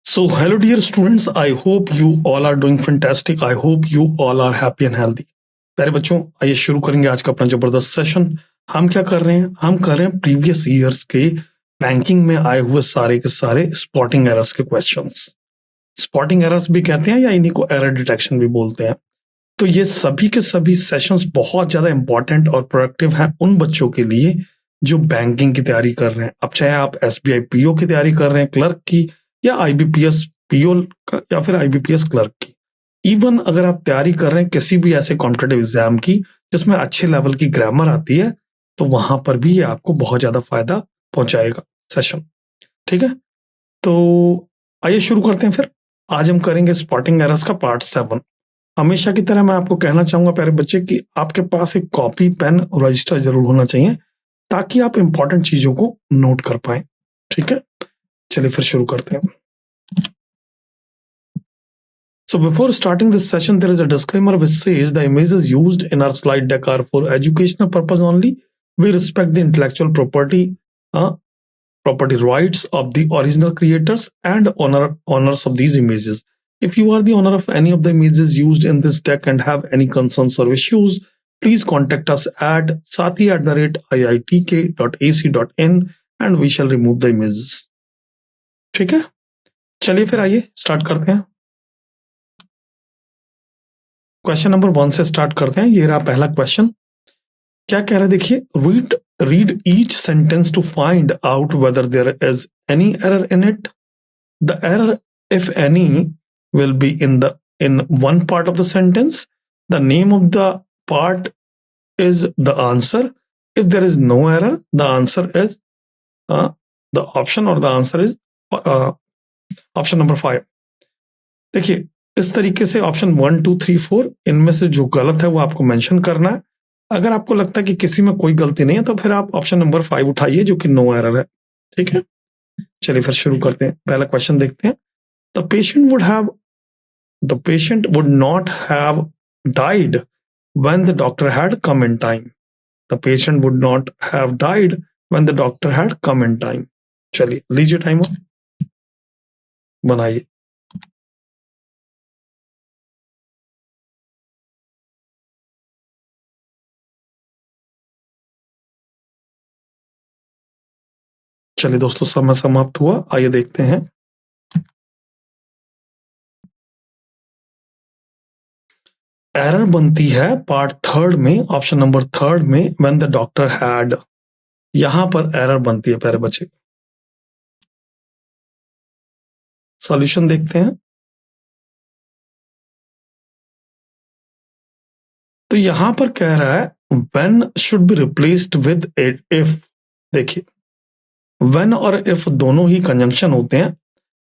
So, hello, dear students. I hope you all are doing fantastic. I hope you all are happy and healthy. प्यारे बच्चों, आइए शुरू करेंगे आज का अपना जबरदस्त सेशन। हम क्या कर रहे हैं? हम कर रहे हैं प्रीवियस ईयर्स के बैंकिंग में आए हुए सारे के सारे स्पॉटिंग एरर्स के क्वेश्चंस। स्पॉटिंग एरर्स भी कहते हैं या इन्हीं को एरर डिटेक्शन भी बोलते हैं। तो ये सभी के सभी सेशंस बहुत ज्यादा इंपॉर्टेंट और प्रोडक्टिव हैं उन बच्चों के लिए जो बैंकिंग की तैयारी कर रहे हैं। अब चाहे आप एसबीआई पीओ की तैयारी कर रहे हैं क्लर्क की, या आईबीपीएस पीओ या फिर आईबीपीएस क्लर्क की। इवन अगर आप तैयारी कर रहे हैं किसी भी ऐसे कॉम्पिटेटिव एग्जाम की जिसमें अच्छे लेवल की ग्रामर आती है, तो वहां पर भी ये आपको बहुत ज्यादा फायदा पहुंचाएगा सेशन। ठीक है, तो आइए शुरू करते हैं फिर। आज हम करेंगे स्पॉटिंग एरर्स का पार्ट 7। हमेशा की तरह मैं आपको कहना चाहूंगा प्यारे बच्चे कि आपके पास एक कॉपी, पेन और रजिस्टर जरूर होना चाहिए ताकि आप इंपॉर्टेंट चीजों को नोट कर पाए। ठीक है, चलिए फिर शुरू करते हैं। So before starting this session, there is a disclaimer which says the images used in our slide deck are for educational purpose only. We respect the intellectual property rights of the original creators and owners of these images. If you are the owner of any of the images used in this deck and have any concerns or issues, please contact us at sathi@iitk.ac.in and we shall remove the images. ठीक है, चलिए फिर आइए start करते हैं। Question number 1 से start करते हैं। ये रहा पहला क्वेश्चन। क्या कह रहा है देखिए, read each sentence to find out whether there is any error in it. The error, if any, will be in one part of the sentence. The name of the part is the answer. If there is no error, the answer is the option, or the answer is option number 5. देखिए, इस तरीके से option 1, 2, 3, 4 इनमें से जो गलत है वो आपको मेंशन करना है। अगर आपको लगता है कि किसी में कोई गलती नहीं है तो फिर आप ऑप्शन नंबर 5 उठाइए जो कि नो एरर है। ठीक है, चलिए फिर शुरू करते हैं। पहला क्वेश्चन देखते हैं। The patient would have The patient would not have died when the doctor had come in time. The patient would not have died when the doctor had come in time. चलिए लीजिए timer, बनाइए। चलिए दोस्तों, समय समाप्त हुआ। आइए देखते हैं। एरर बनती है पार्ट 3 में, ऑप्शन नंबर 3 में, व्हेन द डॉक्टर हैड। यहां पर एरर बनती है प्यारे बच्चे। सॉल्यूशन देखते हैं। तो यहां पर कह रहा है when should be replaced with if. देखिए, व्हेन और इफ दोनों ही कंजंक्शन होते हैं।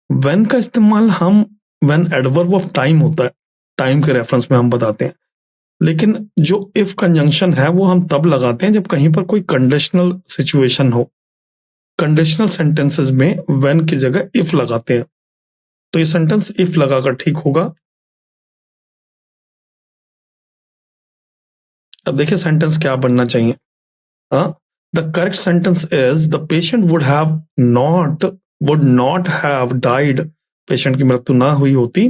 व्हेन का इस्तेमाल हम व्हेन एडवर्ब ऑफ टाइम होता है, टाइम के रेफरेंस में हम बताते हैं। लेकिन जो इफ कंजंक्शन है वो हम तब लगाते हैं जब कहीं पर कोई कंडीशनल सिचुएशन हो। कंडीशनल सेंटेंसेस में व्हेन की जगह इफ लगाते हैं। तो ये सेंटेंस इफ लगाकर ठीक होगा। अब देखिए सेंटेंस क्या बनना चाहिए। The correct sentence is the patient would not have died. Patient की मृत्यु ना हुई होती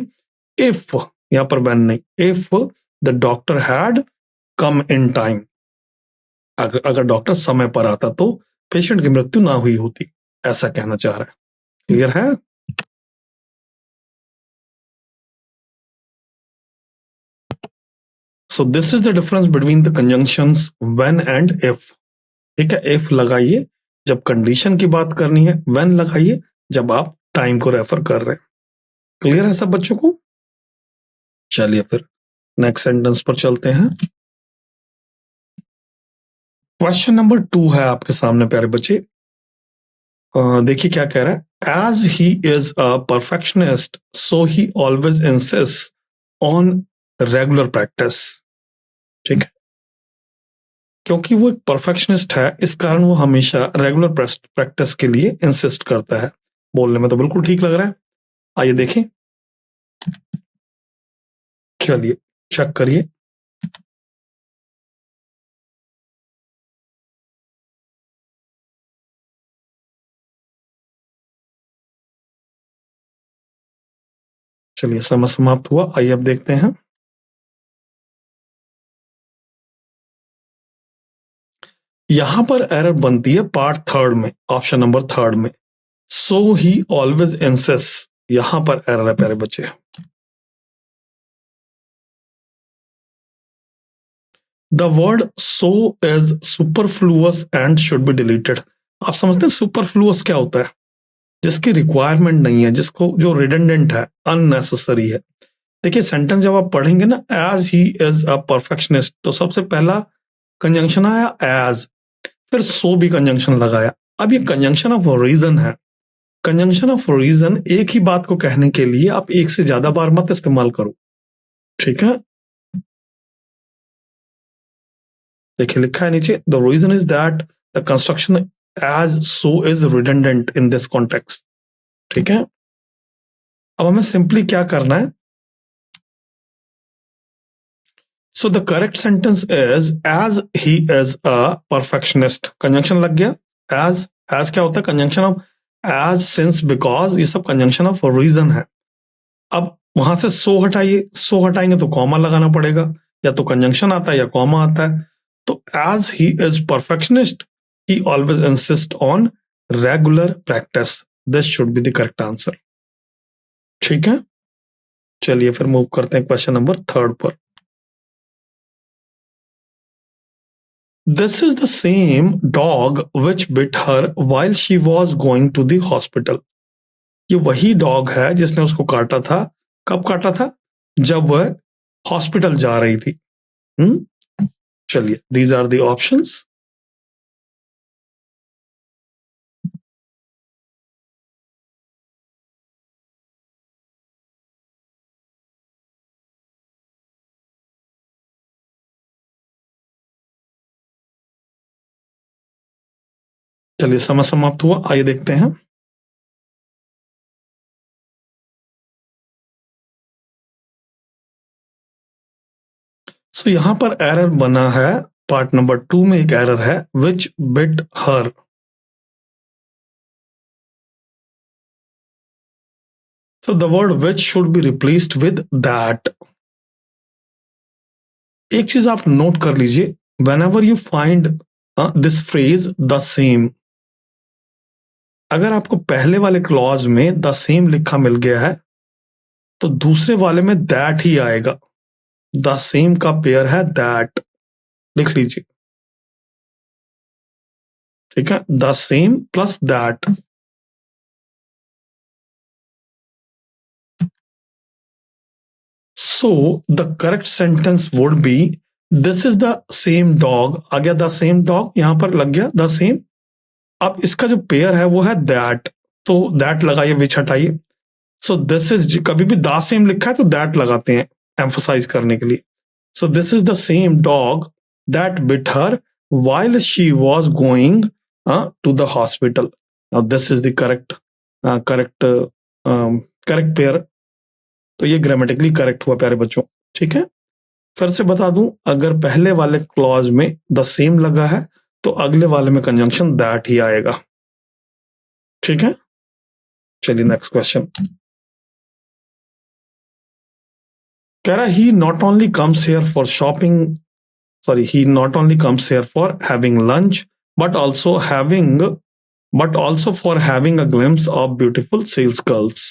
इफ, यहां पर व्हेन नहीं, if the doctor had come in time. अगर डॉक्टर समय पर आता तो पेशेंट की मृत्यु ना हुई होती, ऐसा कहना चाह रहा है। क्लियर है? So this is the difference between the conjunctions when and if. ठीक है, इफ लगाइए जब कंडीशन की बात करनी है, व्हेन लगाइए जब आप टाइम को रेफर कर रहे हैं। क्लियर है सब बच्चों को? चलिए फिर नेक्स्ट सेंटेंस पर चलते हैं। क्वेश्चन नंबर 2 है आपके सामने प्यारे बच्चे। देखिए क्या कह रहा है। As he is a perfectionist so he always insist on regular practice. ठीक है, क्योंकि वो एक परफेक्शनिस्ट है इस कारण वो हमेशा रेगुलर प्रैक्टिस के लिए इंसिस्ट करता है। बोलने में तो बिल्कुल ठीक लग रहा है। आइए देखें, चलिए चेक करिए। चलिए समय समाप्त हुआ। आइए अब देखते हैं। यहां पर एरर बनती है पार्ट थर्ड में, ऑप्शन नंबर थर्ड में। सो ही ऑलवेज इंसिस्ट, यहां पर एरर है प्यारे बच्चे। The word so is superfluous and should be deleted. आप समझते हैं सुपरफ्लुअस क्या होता है? जिसकी रिक्वायरमेंट नहीं है, जिसको जो रिडंडेंट है, अननेसेसरी है। देखिए सेंटेंस जब आप पढ़ेंगे ना, as he is a perfectionist, तो सबसे पहला कंजंक्शन आया एज, फिर सो भी कंजंक्शन लगाया। अब ये कंजंक्शन ऑफ रीजन है। कंजंक्शन ऑफ रीजन एक ही बात को कहने के लिए आप एक से ज्यादा बार मत इस्तेमाल करो, ठीक है? देखिए लिखा है नीचे, the reason is that the construction as so is redundant in this context, ठीक है? अब हमें सिंपली क्या करना है? So the correct sentence is as he is a perfectionist, conjunction लग गया। एज क्या होता है? Conjunction of as, since, because, ये सब कंजंक्शन ऑफ रीजन है। अब वहां से सो हटाइए, सो हटाएंगे तो कॉमा लगाना पड़ेगा, या तो कंजंक्शन आता है या कॉमा आता है। तो as he is perfectionist he always insist on regular practice, this should be the correct answer, ठीक है? चलिए फिर मूव करते हैं क्वेश्चन नंबर थर्ड पर। This is the same dog which bit her while she was going to the hospital. ये वही dog है जिसने उसको काटा था। कब काटा था? जब वह हॉस्पिटल जा रही थी। चलिए, दीज आर द ऑप्शंस। चलिए समय समाप्त हुआ। आइए देखते हैं। सो यहां पर एरर बना है, पार्ट नंबर 2 में एक एरर है, which bit her. So the word which should be replaced with that. एक चीज आप नोट कर लीजिए, whenever you find this phrase the same, अगर आपको पहले वाले क्लॉज में द सेम लिखा मिल गया है तो दूसरे वाले में दैट ही आएगा। द सेम का पेयर है दैट, लिख लीजिए, ठीक है? The same plus that. So the correct sentence would be this is the same dog. आ गया द सेम डॉग, यहां पर लग गया द सेम। अब इसका जो पेयर है वो है दैट, तो दैट लगाइए, विच हटाइए। सो दिस इज, कभी भी द सेम लिखा है तो दैट लगाते हैं एम्फोसाइज करने के लिए। So this is the same dog that bit her while she was going to the hospital. Now this is the correct pair. तो ये ग्रामेटिकली करेक्ट हुआ प्यारे बच्चों, ठीक है? फिर से बता दूं, अगर पहले वाले क्लॉज में द सेम लगा है तो अगले वाले में कंजंक्शन दैट ही आएगा, ठीक है? चलिए नेक्स्ट क्वेश्चन। कह रहा he not only comes here for shopping, sorry, he not only comes here for having lunch but also for having a glimpse of beautiful sales girls.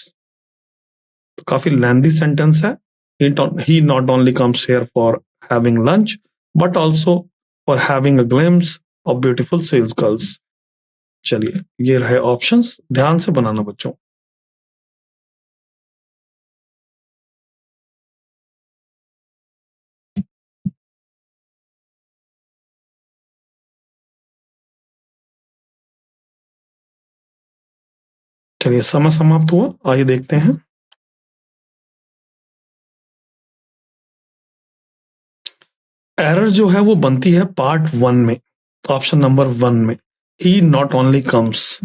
तो काफी लेंथी सेंटेंस है। he not only comes here for having lunch but also for having a glimpse of beautiful sales girls. चलिए, ये रहे options, ध्यान से बनाना बच्चों। चलिए समय समाप्त हुआ। आइए देखते हैं। एरर जो है वो बनती है पार्ट 1 में, ऑप्शन नंबर 1 में, ही नॉट ओनली कम्स।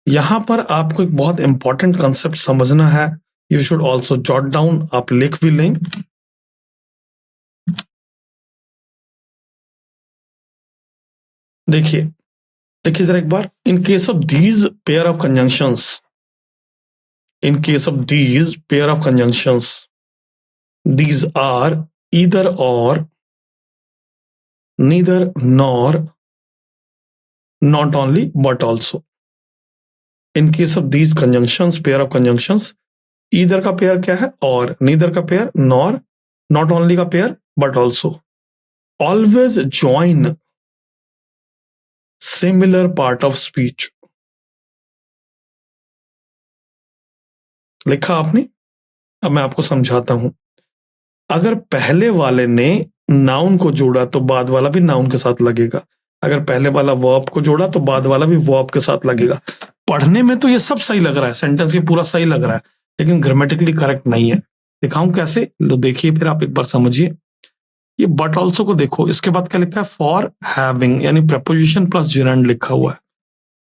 यहां पर आपको एक बहुत इंपॉर्टेंट कंसेप्ट समझना है। You should also jot down, आप लिख भी लें। देखिए, देखिए जरा एक बार, in case of these pair of conjunctions, In case of these pair of conjunctions, these are either or, neither nor, not only but also. In case of these conjunctions, pair of conjunctions, either का pair क्या है? और, neither का pair, nor, not only का pair but also. Always join similar part of speech. लिखा आपने? अब मैं आपको समझाता हूं. अगर पहले वाले ने नाउन को जोड़ा तो बाद वाला भी नाउन के साथ लगेगा. अगर पहले वाला वर्ब को जोड़ा तो बाद वाला भी वर्ब के साथ लगेगा. पढ़ने में तो ये सब सही लग रहा है, सेंटेंस ये पूरा सही लग रहा है, लेकिन ग्रामेटिकली करेक्ट नहीं है. दिखाऊं कैसे? लो देखिए, फिर आप एक बार समझिए. ये बट ऑल्सो को देखो, इसके बाद क्या लिखा है? फॉर हैविंग, यानी प्रपोजिशन प्लस जिरेंड लिखा हुआ है.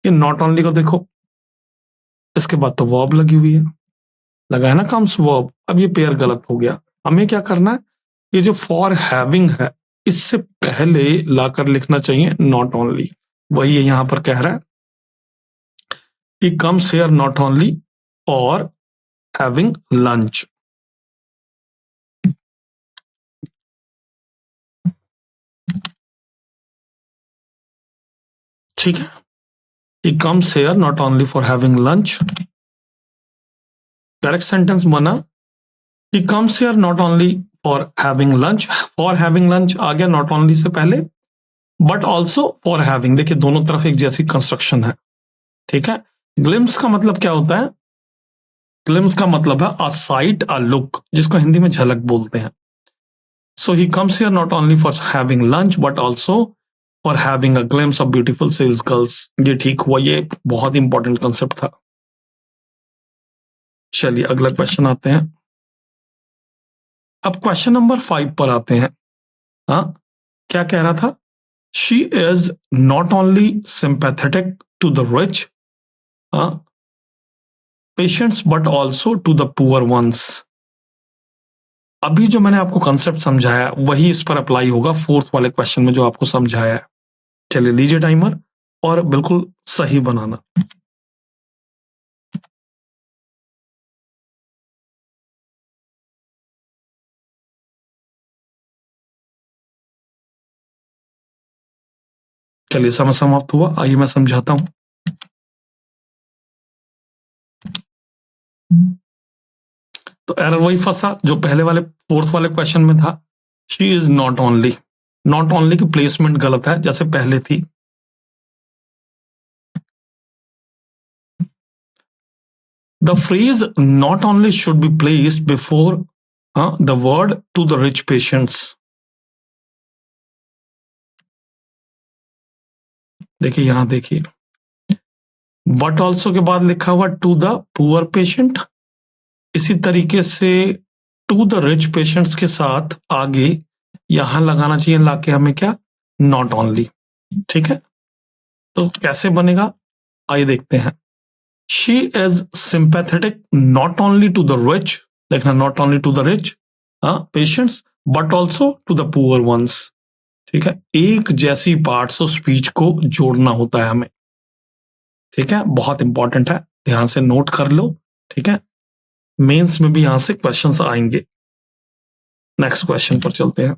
ये नॉट ओनली को देखो, इसके बाद तो वर्ब लगी हुई है, लगा है ना कम्स वर्ब. अब ये पेयर गलत हो गया. हमें क्या करना है? ये जो फॉर हैविंग है, इससे पहले लाकर लिखना चाहिए नॉट ओनली. वही है यहां पर कह रहा है, he comes here not only for having lunch. ठीक है, he comes here not only for having lunch. Correct sentence बना. he comes here not only for having lunch. for having lunch आ गया नॉट ओनली से पहले, but also for having. देखिए दोनों तरफ एक जैसी कंस्ट्रक्शन है. ठीक है. ग्लिम्स का मतलब क्या होता है? ग्लिम्स का मतलब है अ साइट, अ लुक, जिसको हिंदी में झलक बोलते हैं. So he comes here not only for having lunch but also for having a glimpse of beautiful sales girls. ये ठीक हुआ, ये बहुत इंपॉर्टेंट कंसेप्ट था. चलिए अगला क्वेश्चन आते हैं. अब क्वेश्चन नंबर 5 पर आते हैं. हाँ, क्या कह रहा था? She is not only sympathetic to the rich patients but also to the poor ones. अभी जो मैंने आपको कंसेप्ट समझाया वही इस पर अप्लाई होगा फोर्थ वाले क्वेश्चन में जो आपको समझाया है. चलिए लीजिए टाइमर और बिल्कुल सही बनाना. चलिए समय समाप्त हुआ. आइए मैं समझाता हूं. तो एरर वही फंसा जो पहले वाले फोर्थ वाले क्वेश्चन में था. She is not only. Not only की प्लेसमेंट गलत है जैसे पहले थी. The phrase not only should be placed before the word to the rich patients. देखिए यहां देखिए, बट ऑल्सो के बाद लिखा हुआ टू द पुअर पेशेंट. इसी तरीके से टू द रिच पेशेंट्स के साथ आगे यहां लगाना चाहिए लाके हमें क्या? Not only. ठीक है, तो कैसे बनेगा आइए देखते हैं. She is sympathetic not only to the rich, देखना not only to the rich patients but also to the poor ones. ठीक है, एक जैसी पार्ट्स ऑफ स्पीच को जोड़ना होता है हमें. ठीक है, बहुत इंपॉर्टेंट है, ध्यान से नोट कर लो. ठीक है, मेंस में भी यहां से क्वेश्चंस आएंगे. नेक्स्ट क्वेश्चन पर चलते हैं.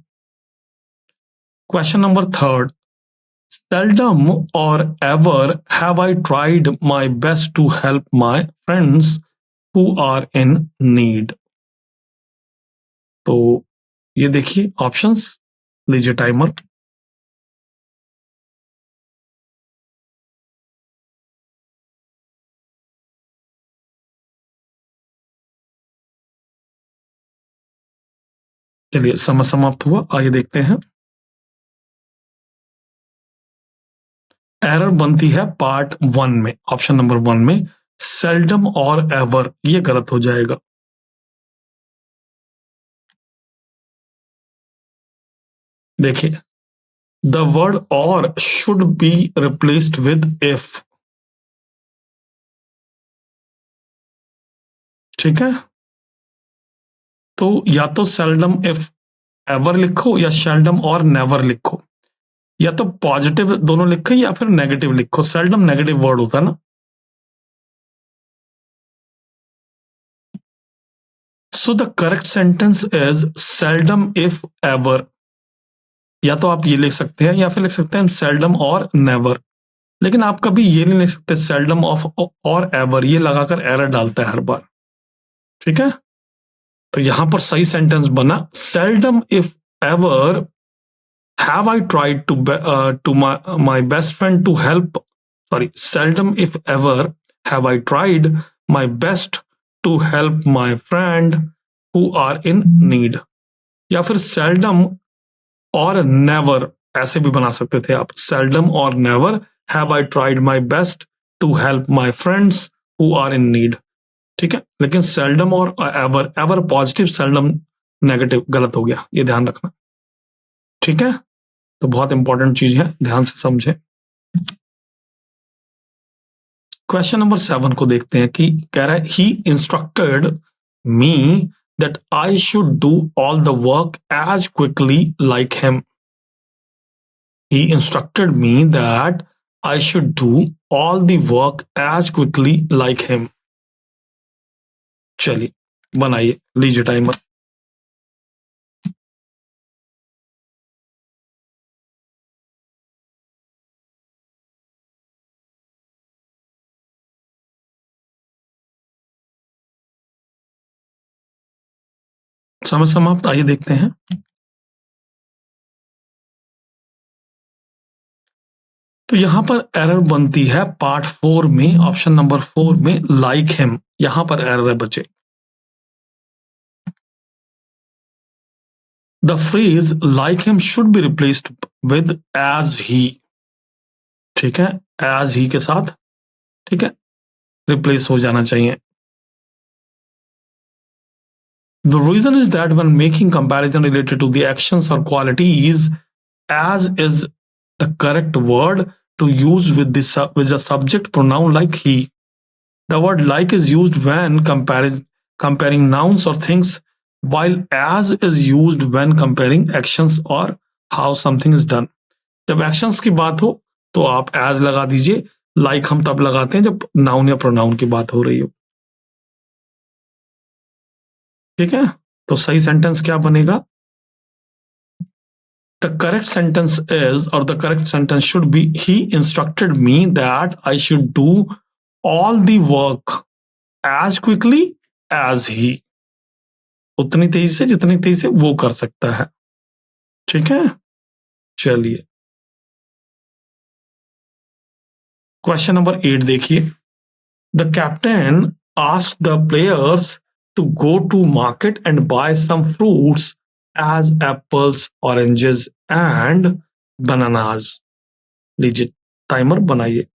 Question number 3. Seldom or ever have I tried my best to help my friends who are in need. तो ये देखिए ऑप्शंस, लीजिए टाइमर. चलिए समय समाप्त हुआ. आइए देखते हैं. एरर बनती है पार्ट 1 में, ऑप्शन नंबर 1 में सेल्डम और एवर, ये गलत हो जाएगा. देखिए द वर्ड और should be replaced with if. ठीक है, तो या तो सेल्डम इफ एवर लिखो या सेल्डम और नेवर लिखो, या तो पॉजिटिव दोनों लिखो या फिर नेगेटिव लिखो. सेल्डम नेगेटिव वर्ड होता है ना. सो the correct sentence is seldom if ever. या तो आप ये लिख सकते हैं या फिर लिख सकते हैं सेल्डम और नेवर, लेकिन आप कभी ये नहीं लिख सकते सेल्डम ऑफ और एवर, ये लगाकर एरर डालता है हर बार। ठीक है, तो यहां पर सही सेंटेंस बना seldom if ever have I tried to my best friend to help, sorry, seldom if ever have I tried my best to help my friend who are in need। या फिर seldom और never ऐसे भी बना सकते थे आप, seldom और never have I tried my best to help my friends who are in need। ठीक है, लेकिन seldom और ever पॉजिटिव, seldom नेगेटिव गलत हो गया, ये ध्यान रखना। ठीक है, तो बहुत इंपॉर्टेंट चीज है, ध्यान से समझे। क्वेश्चन नंबर 7 को देखते हैं कि कह रहा है he instructed me that I should do all the work as quickly like him. He instructed me that I should do all the work as quickly like him. चलिए बनाइए, लीजिए टाइमर। समय समाप्त, आइए देखते हैं। तो यहां पर एरर बनती है पार्ट 4 में, ऑप्शन नंबर 4 में, लाइक हिम, यहां पर एरर है बच्चे। The phrase like him should be replaced with as he. ठीक है, एज ही के साथ, ठीक है, रिप्लेस हो जाना चाहिए। The reason is that when making comparison related to the actions or qualities, as is the correct word to use with the subject pronoun like he. The word like is used when comparing nouns or things, while as is used when comparing actions or how something is done. जब actions की बात हो तो आप as लगा दीजिए, like हम तब लगाते हैं जब noun या pronoun की बात हो रही हो। ठीक है, तो सही सेंटेंस क्या बनेगा? The correct sentence is, or the correct sentence should be, he instructed me that I should do all the work as quickly as he। उतनी तेजी से जितनी तेजी से वो कर सकता है। ठीक है, चलिए क्वेश्चन नंबर 8 देखिए। The captain asked the players to go to market and buy some fruits as apples, oranges and bananas। लीजिए टाइमर बनाइए।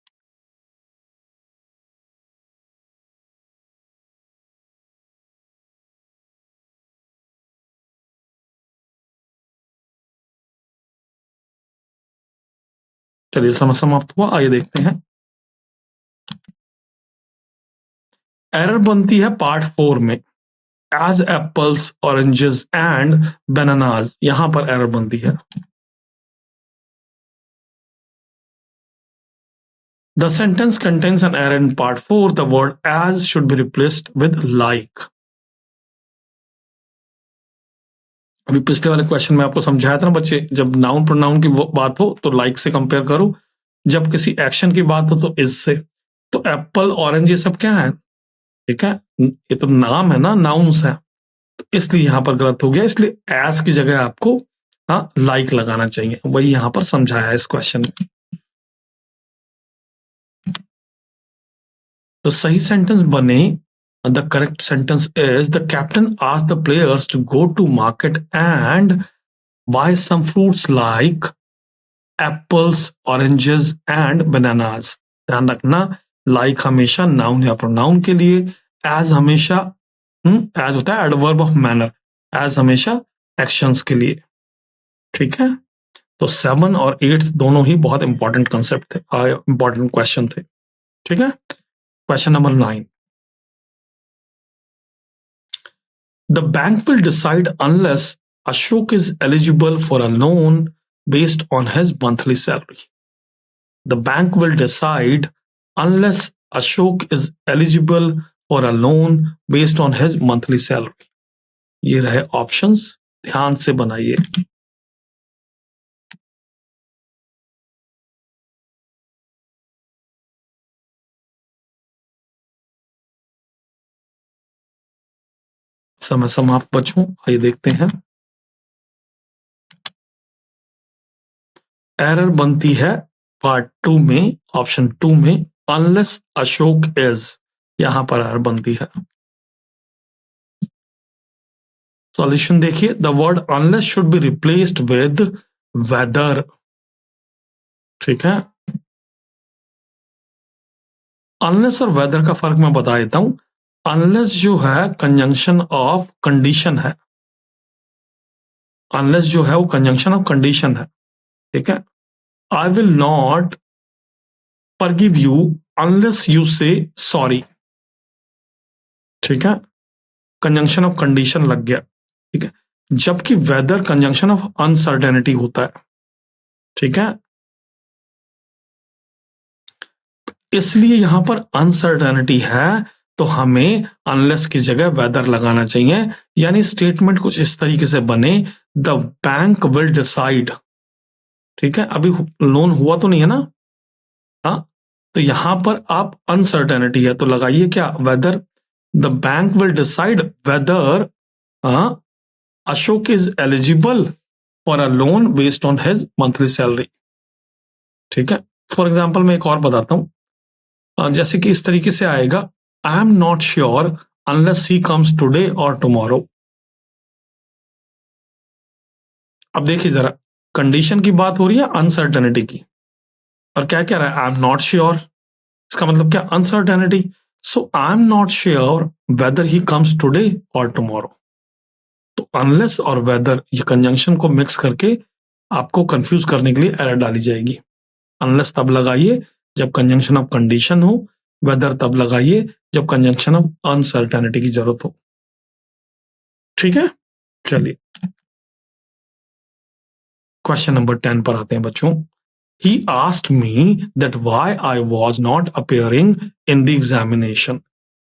चलिए समय समाप्त हुआ, आइए देखते हैं। एरर बनती है पार्ट 4 में, as apples, oranges and bananas, यहां पर एरर बनती है। The sentence contains an error in part 4. The word as should be replaced with like। अभी पिछले वाले क्वेश्चन में आपको समझाया था ना बच्चे, जब नाउन प्रोनाउन की बात हो तो like से कंपेयर करो, जब किसी एक्शन की बात हो तो is से। तो एप्पल, ऑरेंज, ये सब क्या है? ठीक है, ये तो नाम है ना, नाउन्स है, तो इसलिए यहां पर गलत हो गया, इसलिए एज की जगह आपको like लगाना चाहिए, वही यहां पर समझाया है इस क्वेश्चन में। तो सही सेंटेंस बने, the correct sentence is the captain asked the players to go to market and buy some fruits like apples, oranges and bananas। ध्यान रखना, like हमेशा नाउन या प्रोनाउन के लिए, as हमेशा as होता है एडवर्ब ऑफ मैनर, as हमेशा एक्शंस के लिए। ठीक है, तो 7 और 8 दोनों ही बहुत इंपॉर्टेंट कंसेप्ट थे, इंपॉर्टेंट क्वेश्चन थे। ठीक है, question number 9। The bank will decide unless Ashok is eligible for a loan based on his monthly salary। The bank will decide unless Ashok is eligible for a loan based on his monthly salary। ये रहे options, ध्यान से बनाइए। समय समाप्त बच्चों, आइए देखते हैं। एरर बनती है पार्ट 2 में, ऑप्शन 2 में, अनलेस अशोक इज, यहां पर एरर बनती है। सॉल्यूशन देखिए, the word unless should be replaced with whether. ठीक है, अनलेस और वेदर का फर्क मैं बता देता हूं। अनलेस जो है कंजंक्शन ऑफ कंडीशन है, अनलेस जो है वो कंजंक्शन ऑफ कंडीशन है। ठीक है, आई will not forgive you unless you से सॉरी। ठीक है, कंजंक्शन ऑफ कंडीशन लग गया। ठीक है, जबकि वेदर कंजंक्शन ऑफ अनसर्टेनिटी होता है। ठीक है, इसलिए यहां पर अनसर्टेनिटी है, तो हमें अनलेस की जगह वेदर लगाना चाहिए। यानी स्टेटमेंट कुछ इस तरीके से बने, द बैंक विल डिसाइड। ठीक है, अभी लोन हुआ तो नहीं है ना, हाँ, तो यहां पर आप अनसर्टेनिटी है तो लगाइए क्या, whether. The bank will decide whether Ashok is eligible for a loan based on his monthly salary. ठीक है, फॉर एग्जाम्पल मैं एक और बताता हूं, जैसे कि इस तरीके से आएगा, I am not sure unless he comes today और टुमारो। अब देखिए जरा, कंडीशन की बात हो रही है अनसर्टेनिटी की, और क्या कह रहा है, आई एम नॉट श्योर, इसका मतलब क्या, uncertainty. So I am not sure whether he comes today और टुमारो। तो अनलेस और वेदर ये कंजंक्शन को मिक्स करके आपको कंफ्यूज करने के लिए एरर डाली जाएगी। अनलेस तब लगाइए जब कंजंक्शन ऑफ कंडीशन हो, वेदर तब लगाइए जब कंजंक्शन ऑफ अनसर्टेनिटी की जरूरत हो। ठीक है, चलिए क्वेश्चन नंबर 10 पर आते हैं बच्चों। He asked me that why I was not appearing in the examination.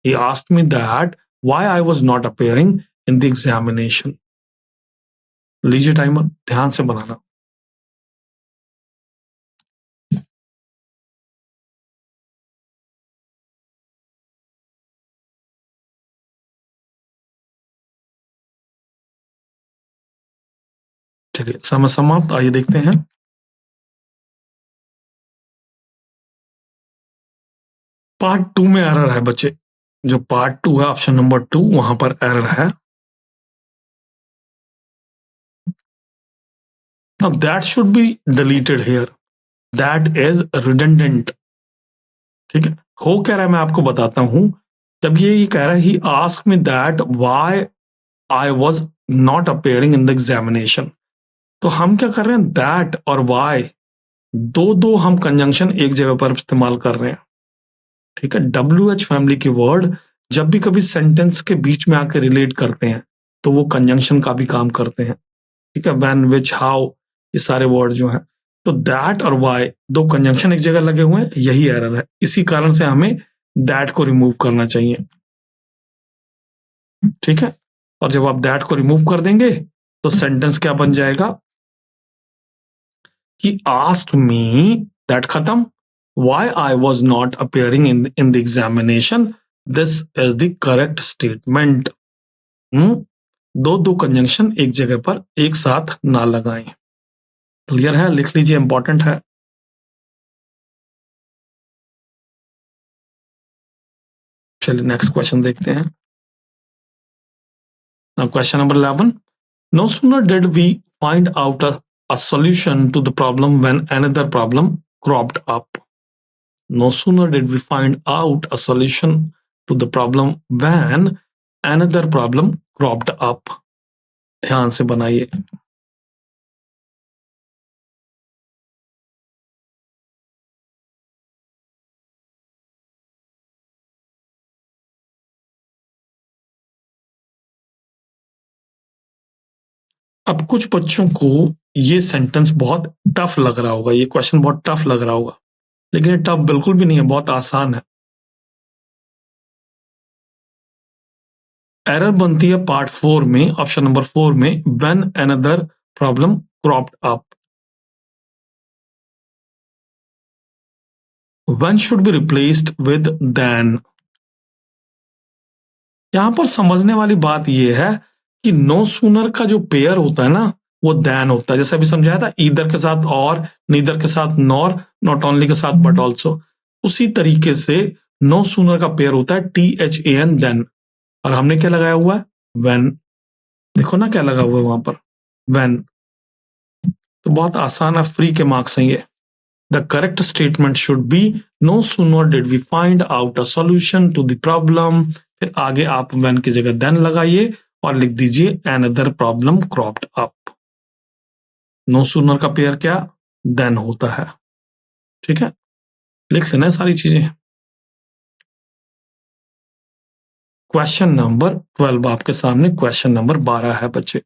He asked me that why I was not appearing in the examination. लीजिए टाइमर, ध्यान से बनाना। चलिए समय समाप्त, आइए देखते हैं। पार्ट 2 में एरर है बच्चे, जो पार्ट 2 है ऑप्शन नंबर 2, वहां पर एरर है। Now that should be deleted here. That is redundant. ठीक है, हो क्या रहा है मैं आपको बताता हूं। जब ये कह रहा है he ask me that why I was not appearing in the examination, तो हम क्या कर रहे हैं, दैट और वाई दो दो हम कंजंक्शन एक जगह पर इस्तेमाल कर रहे हैं। ठीक है, WH फैमिली के वर्ड जब भी कभी सेंटेंस के बीच में आकर रिलेट करते हैं तो वो कंजंक्शन का भी काम करते हैं। ठीक है, व्हेन, विच, हाउ, ये सारे वर्ड जो हैं, तो दैट और वाई दो कंजंक्शन एक जगह लगे हुए हैं, यही एरर है। इसी कारण से हमें दैट को रिमूव करना चाहिए। ठीक है, और जब आप दैट को रिमूव कर देंगे तो सेंटेंस क्या बन जाएगा, he asked me, that खत्म, why I was not appearing in the examination, this is the correct statement। दो दो कंजंक्शन एक जगह पर एक साथ ना लगाएं। क्लियर है, लिख लीजिए, इंपॉर्टेंट है। चलिए नेक्स्ट क्वेश्चन देखते हैं। Now question number 11, no sooner did we find out a solution to the problem when another problem cropped up। No sooner did we find out a solution to the problem when another problem cropped up। ध्यान से बनाइए। अब कुछ बच्चों को ये sentence बहुत tough लग रहा होगा, ये क्वेश्चन बहुत टफ लग रहा होगा, लेकिन ये टफ बिल्कुल भी नहीं है, बहुत आसान है। एरर बनती है पार्ट 4 में, ऑप्शन नंबर 4 में, when another problem cropped up. When should be replaced with then. यहां पर समझने वाली बात यह है कि नो सूनर का जो पेयर होता है ना, वो देन होता है। जैसे अभी समझाया था, ईदर के साथ और, नीदर के साथ नॉर, नॉट ओनली के साथ बट ऑल्सो। उसी तरीके से नो सूनर का पेयर होता है THAN देन, और हमने क्या लगाया हुआ है, व्हेन। देखो ना क्या लगा हुआ है वहां पर, व्हेन। तो बहुत आसान है, फ्री के मार्क्स हैं ये। The correct statement should be no sooner did we find out a solution to the problem. फिर आगे आप व्हेन की जगह देन लगाइए और लिख दीजिए another problem cropped up. No sooner का पेयर क्या, देन होता है। ठीक है, लिख लेना सारी चीजें। क्वेश्चन नंबर 12 आपके सामने, क्वेश्चन नंबर 12 है बच्चे।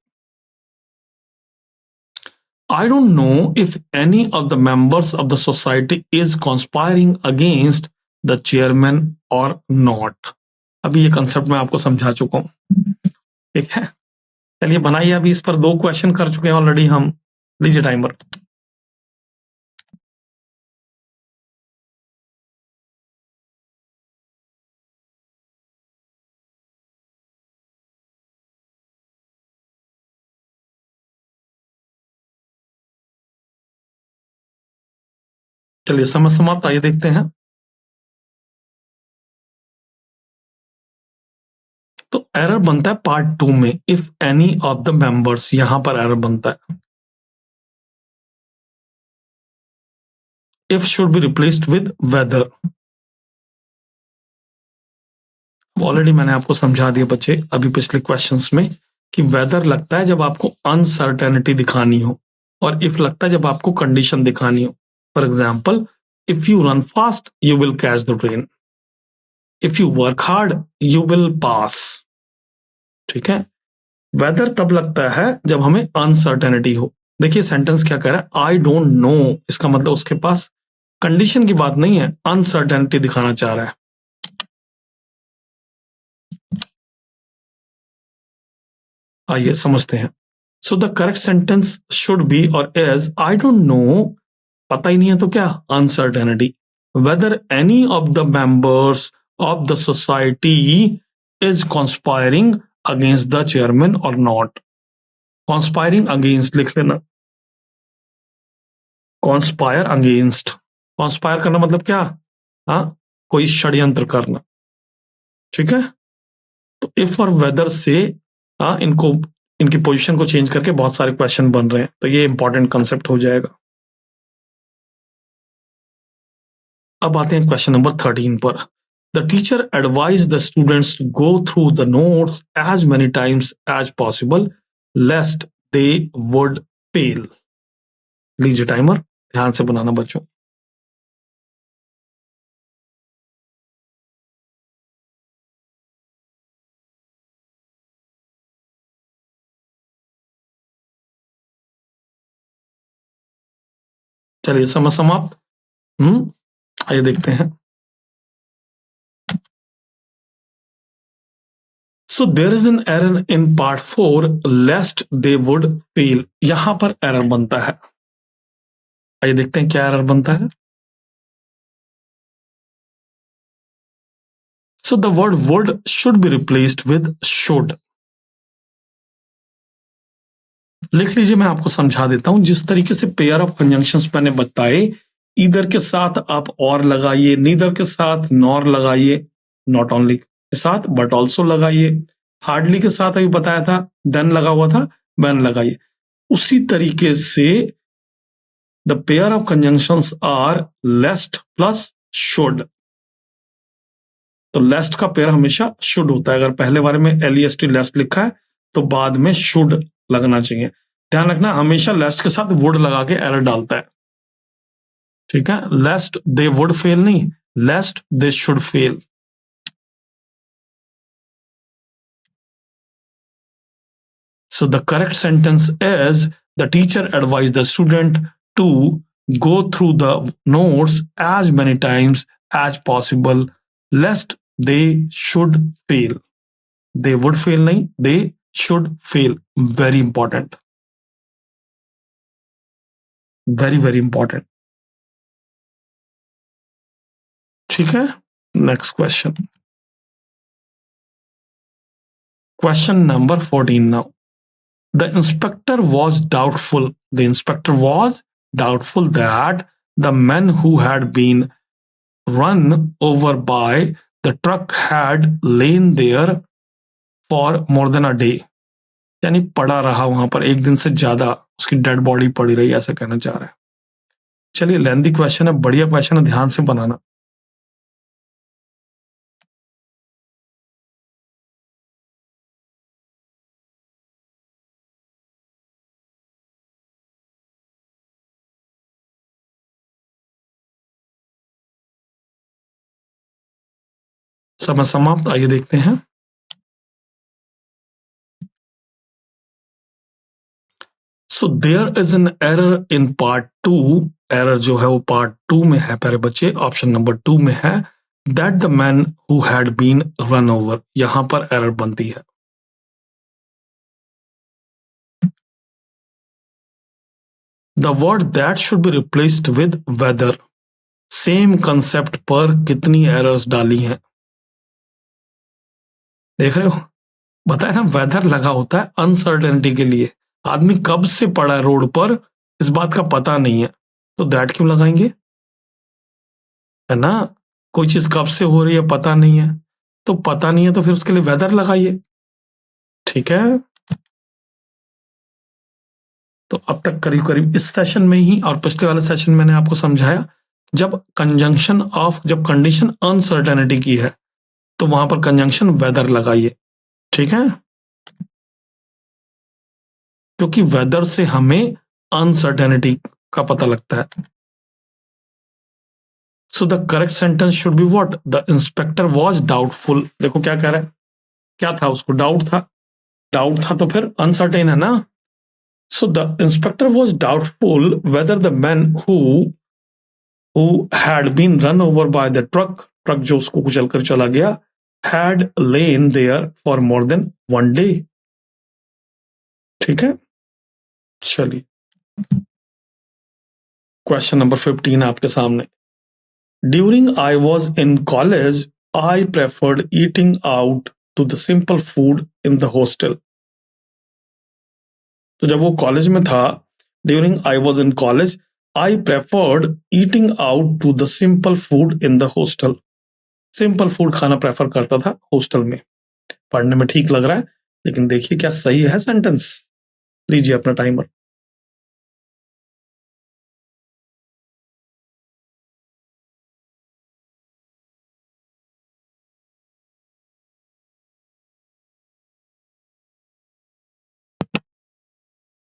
I don't know if any of the members of the society is conspiring against the chairman or not। अभी ये कंसेप्ट मैं आपको समझा चुका हूं, ठीक है। चलिए बनाइए, अभी इस पर 2 क्वेश्चन कर चुके हैं ऑलरेडी हम। लीजिए टाइमर। चलिए समय समाप्त, आइए देखते हैं। तो एरर बनता है पार्ट 2 में, if any of the members, यहां पर एरर बनता है। If should be replaced with whether. Already मैंने आपको समझा दिया बच्चे अभी पिछले क्वेश्चंस में कि वेदर लगता है जब आपको अनसर्टेनिटी दिखानी हो, और इफ लगता है जब आपको कंडीशन दिखानी हो। For example, if you run fast you will catch the train, if you work hard you will pass. ठीक है, वेदर तब लगता है जब हमें अनसर्टेनिटी हो। देखिए सेंटेंस क्या कह रहा है, आई डोंट नो, इसका मतलब उसके पास कंडीशन की बात नहीं है, अनसर्टेनिटी दिखाना चाह रहा है। आइए समझते हैं। सो the correct sentence should be और इज, आई डोंट नो, पता ही नहीं है तो क्या, uncertainty, whether any of the members of the society is conspiring against the chairman और नॉट। कॉन्स्पायरिंग अगेंस्ट लिख लेना, कॉन्स्पायर अगेंस्ट। कॉन्स्पायर करना मतलब क्या, हाँ, कोई षड्यंत्र करना। ठीक है, तो इफ और वेदर से इनको, इनकी पोजीशन को चेंज करके बहुत सारे क्वेश्चन बन रहे हैं, तो ये इंपॉर्टेंट कंसेप्ट हो जाएगा। अब आते हैं क्वेश्चन नंबर 13 पर। The teacher advise the students to go through the notes as many times as possible lest they would fail. लीजिए टाइमर, ध्यान से बनाना बच्चों। चलिए समय समाप्त। आइए देखते हैं। So there is an error in part 4 lest they would fail. यहां पर एरर बनता है, आइए देखते हैं क्या एरर बनता है। So the word would should be replaced with should. लिख लीजिए, मैं आपको समझा देता हूं। जिस तरीके से पेयर ऑफ कंजंक्शंस मैंने बताए, ईदर के साथ आप और लगाइए, नीदर के साथ नॉर लगाइए, नॉट ओनली के साथ बट ऑल्सो लगाइए, हार्डली के साथ अभी बताया था देन लगा हुआ था, व्हेन लगाइए। उसी तरीके से the pair of conjunctions are lest plus should. तो लेस्ट का पेयर हमेशा शुड होता है। अगर पहले बारे में LEST लेस्ट लिखा है तो बाद में शुड लगना चाहिए। ध्यान रखना, हमेशा लेस्ट के साथ वुड लगा के एरर डालता है। ठीक है, लेस्ट दे वुड फेल नहीं, lest they should fail. So the correct sentence is, the teacher advised the student to go through the notes as many times as possible lest they should fail। They would fail नहीं, they should fail. Very important, very very important. ठीक है, next question, question number 14 now. The inspector was doubtful. The inspector was doubtful that the men who had been run over by the truck had lain there for more than a day. यानी पड़ा रहा वहां पर एक दिन से ज्यादा, उसकी डेड बॉडी पड़ी रही, ऐसे कहना चाह रहा है। चलिए, लेंथी क्वेश्चन है, बढ़िया क्वेश्चन है, ध्यान से बनाना। समय समाप्त, आइए देखते हैं। So there is an error in part 2। Error जो है वो पार्ट 2 में है प्यारे बच्चे, ऑप्शन नंबर 2 में है, that the man who had been run over. यहां पर एरर बनती है। The word that should be replaced with whether. Same concept पर कितनी एरर्स डाली हैं, देख रहे हो? बताया ना, वेदर लगा होता है अनसर्टेनिटी के लिए। आदमी कब से पड़ा है रोड पर, इस बात का पता नहीं है, तो दैट क्यों लगाएंगे, है ना? कोई चीज कब से हो रही है पता नहीं है, तो पता नहीं है तो फिर उसके लिए वेदर लगाइए। ठीक है, तो अब तक करीब करीब इस सेशन में ही और पिछले वाले सेशन में मैंने आपको समझाया, जब कंडीशन अनसर्टेनिटी की है तो वहां पर कंजंक्शन वेदर लगाइए। ठीक है, क्योंकि वेदर से हमें अनसर्टेनिटी का पता लगता है। So the correct sentence should be what, the inspector was doubtful. देखो क्या कह रहा है, क्या था, उसको डाउट था, डाउट था तो फिर अनसर्टेन है ना। So the inspector was doubtful whether the man who had been run over by the truck, truck जो उसको कुचल कर चला गया, had lain there for more than 1 day। ठीक है, चलिए क्वेश्चन नंबर 15 आपके सामने। During I was in college I preferred eating out to the simple food in the hostel. तो जब वो कॉलेज में था, during I was in college I preferred eating out to the simple food in the hostel. Simple food खाना prefer करता था hostel में। पढ़ने में ठीक लग रहा है, लेकिन देखिए क्या सही है सेंटेंस। लीजिए अपना टाइमर।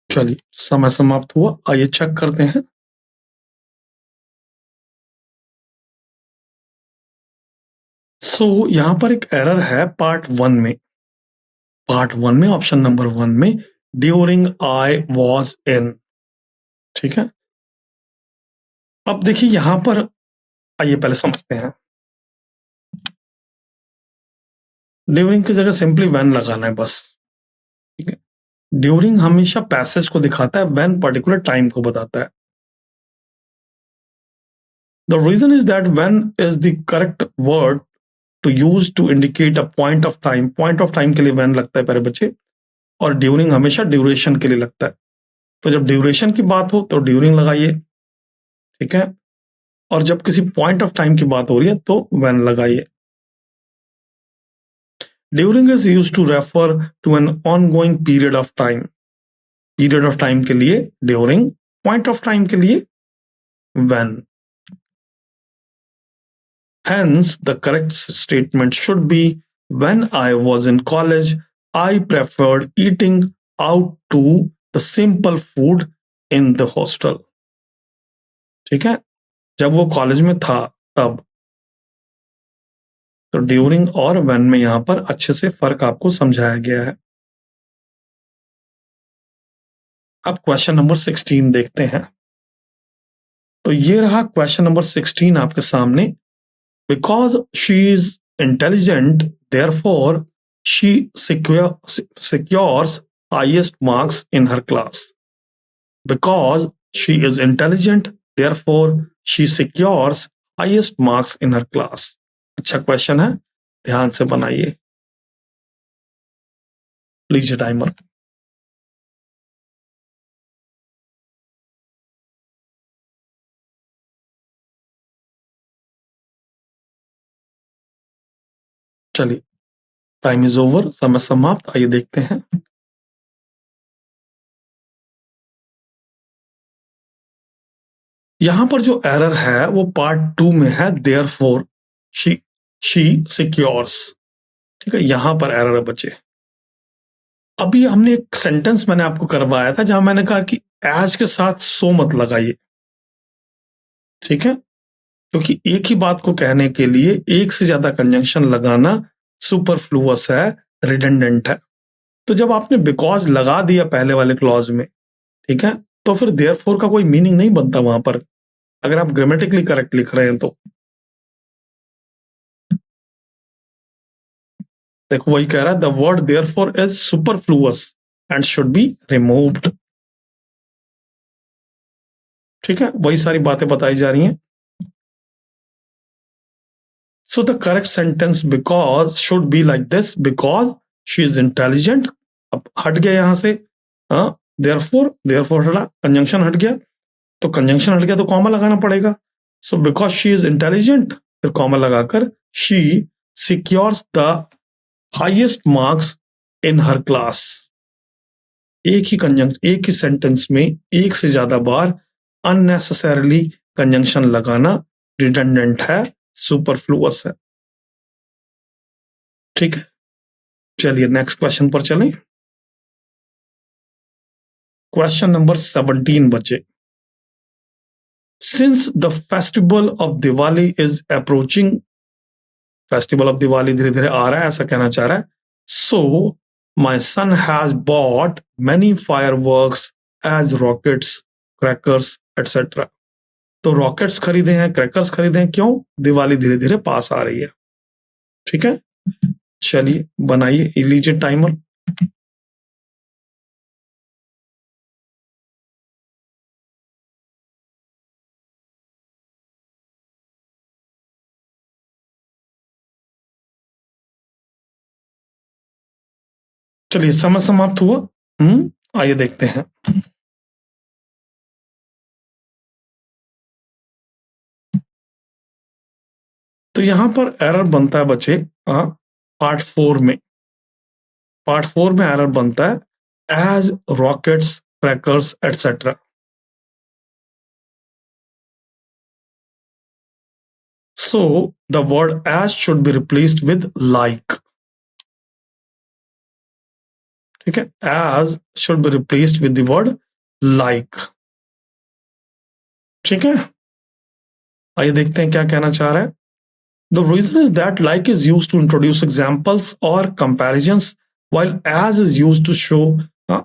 चलिए, समय समाप्त हुआ, आइए चेक करते हैं। सो यहां पर एक एरर है पार्ट 1 में, पार्ट 1 में ऑप्शन नंबर 1 में, ड्यूरिंग आई वॉज इन। ठीक है, अब देखिए यहां पर, आइए पहले समझते हैं। ड्यूरिंग की जगह सिंपली व्हेन लगाना है बस। ठीक है, ड्यूरिंग हमेशा पैसेज को दिखाता है, व्हेन पर्टिकुलर टाइम को बताता है। The reason is that when is the correct word to use to indicate a point of time. Point of time के लिए व्हेन लगता है प्यारे बच्चे, और ड्यूरिंग हमेशा ड्यूरेशन के लिए लगता है। तो जब ड्यूरेशन की बात हो तो ड्यूरिंग लगाइए। ठीक है, और जब किसी पॉइंट ऑफ टाइम की बात हो रही है तो व्हेन लगाइए। During is used to refer to an ongoing period of time. Period of time के लिए ड्यूरिंग, पॉइंट ऑफ टाइम के लिए when. Hence, the correct statement should be, when I was in college, I preferred eating out to the simple food in the hostel। ठीक है, जब वो college में था तब। तो ड्यूरिंग और व्हेन में यहां पर अच्छे से फर्क आपको समझाया गया है। अब क्वेश्चन नंबर 16 देखते हैं। तो ये रहा क्वेश्चन नंबर 16 आपके सामने। Because she is intelligent, therefore she secures highest marks in her class. Because she is intelligent, therefore she secures highest marks in her class. अच्छा क्वेश्चन है, ध्यान से बनाइए। लीजिए टाइमर। चलिए, टाइम इज ओवर, समय समाप्त। आइए देखते हैं। यहां पर जो एरर है वो पार्ट 2 में है, देयरफॉर शी सिक्योर्स। ठीक है, यहां पर एरर है बच्चे। अभी हमने एक सेंटेंस मैंने आपको करवाया था जहां मैंने कहा कि एज के साथ सो मत लगाइए। ठीक है, क्योंकि एक ही बात को कहने के लिए एक से ज्यादा कंजंक्शन लगाना सुपरफ्लुअस है, रिडंडेंट है। तो जब आपने बिकॉज लगा दिया पहले वाले क्लॉज में, ठीक है, तो फिर देयरफॉर का कोई मीनिंग नहीं बनता वहां पर, अगर आप ग्रामेटिकली करेक्ट लिख रहे हैं तो। देखो वही कह रहा है, the word therefore is superfluous and should be removed. ठीक है, वही सारी बातें बताई जा रही हैं। So the correct sentence because should be like this, because she is intelligent। अब हट गया यहां से, हाँ, therefore हटा, कंजंक्शन हट गया, तो कंजंक्शन हट गया तो कॉमा लगाना पड़ेगा। So because she is intelligent, फिर कॉमा लगाकर she secures the highest marks in her class. एक ही सेंटेंस में एक से ज्यादा बार अननेसेसरली कंजंक्शन लगाना रिडंडेंट है, सुपरफ्लुअस है। ठीक है, चलिए नेक्स्ट क्वेश्चन पर चलें। क्वेश्चन नंबर 17 बच्चे। Since the festival of Diwali is approaching, festival of Diwali धीरे धीरे आ रहा है ऐसा कहना चाह रहा है। So my son has bought many fireworks as rockets, crackers etcetera. तो रॉकेट्स खरीदे हैं, क्रैकर्स खरीदे हैं, क्यों? दिवाली धीरे धीरे पास आ रही है। ठीक है, चलिए बनाइए, लीजिए टाइमर। चलिए, समय समाप्त हुआ। आइए देखते हैं। तो यहां पर एरर बनता है बच्चे, पार्ट 4 में। पार्ट 4 में एरर बनता है as rockets, crackers etcetera. So the word as should be replaced with like. ठीक है, as should be replaced with the word like. ठीक है, आइए देखते हैं क्या कहना चाह रहा है। The reason is that like is used to introduce examples or comparisons, while as is used to show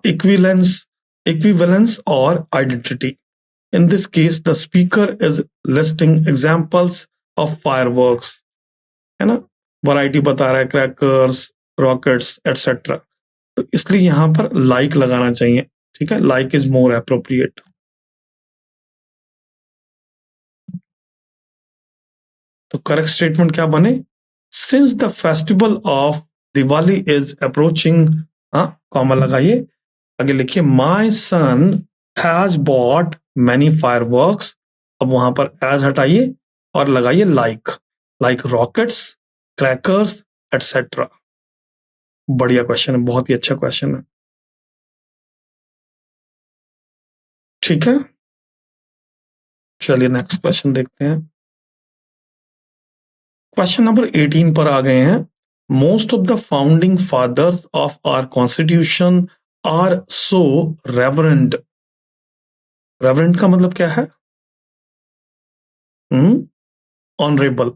equivalence or identity. In this case, the speaker is listing examples of fireworks, है ना, variety बता रहा है, crackers, rockets etcetera. तो इसलिए यहां पर like लगाना चाहिए। ठीक है, लाइक इज मोर एप्रोप्रिएट। तो करेक्ट स्टेटमेंट क्या बने? Since the festival of Diwali is approaching, comma लगाइए, आगे लिखिए माई son has bought many fireworks. अब वहां पर एज हटाइए और लगाइए लाइक रॉकेट्स, क्रैकर्स एटसेट्रा। बढ़िया क्वेश्चन है, बहुत ही अच्छा क्वेश्चन है। ठीक है, चलिए नेक्स्ट क्वेश्चन देखते हैं। क्वेश्चन नंबर 18 पर आ गए हैं। Most of the founding fathers of our constitution are so reverend. Reverend का मतलब क्या है? Honourable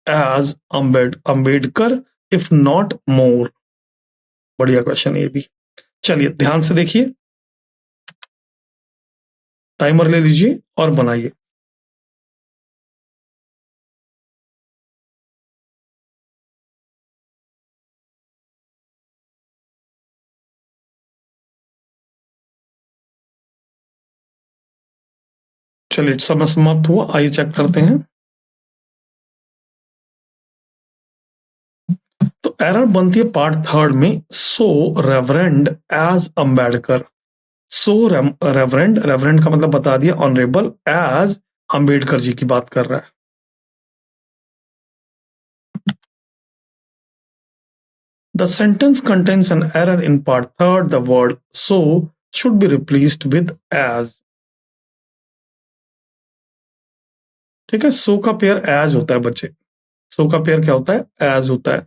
as Ambedkar, if not more. बढ़िया क्वेश्चन है ये भी। चलिए ध्यान से देखिए, टाइमर ले लीजिए और बनाइए। चलिए समय समाप्त हुआ, आइए चेक करते हैं। तो एरर बनती है पार्ट थर्ड में, सो रेवरेंड एज अम्बेडकर। सो रेवरेंड, रेवरेंड का मतलब बता दिया, ऑनरेबल, एज अम्बेडकर जी की बात कर रहा है। The sentence contains an error in part third. The word so should be replaced with as. ठीक है, so का पेयर as होता है बच्चे। so का पेयर क्या होता है? as होता है।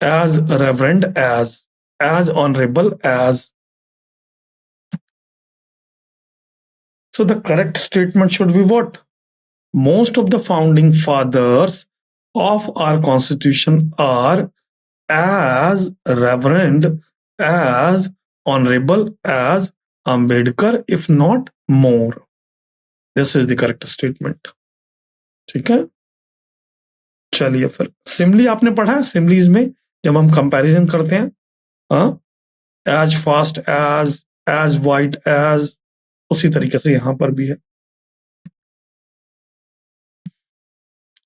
as reverend, as honorable, as. So the correct statement should be what? Most of the founding fathers of our constitution are as reverend, as honorable, as Ambedkar, if not more. This is the correct statement. ठीक है, चलिए फिर सिमली आपने पढ़ा है। सिमलीज में जब हम कंपैरिजन करते हैं, as fast as white as, उसी तरीके से यहां पर भी है।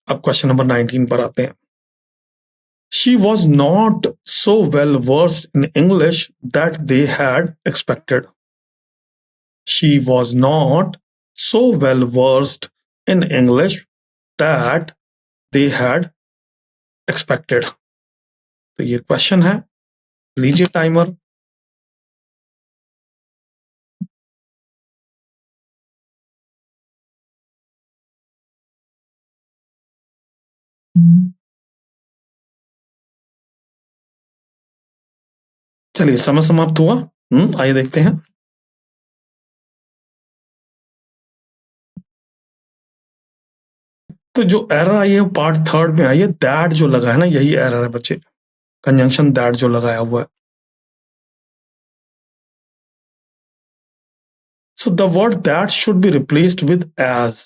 अब क्वेश्चन नंबर 19 पर आते हैं। She was not so well versed in English that they had expected. She was not so well versed in English that they had expected. तो ये क्वेश्चन है, लीजिए टाइमर। चलिए समय समाप्त हुआ। आइए देखते हैं। तो जो एरर आई है पार्ट थर्ड में आई है, दैट जो लगा है ना, यही एरर है बच्चे। कंजंक्शन दैट जो लगाया हुआ है। So the word that should be replaced with as.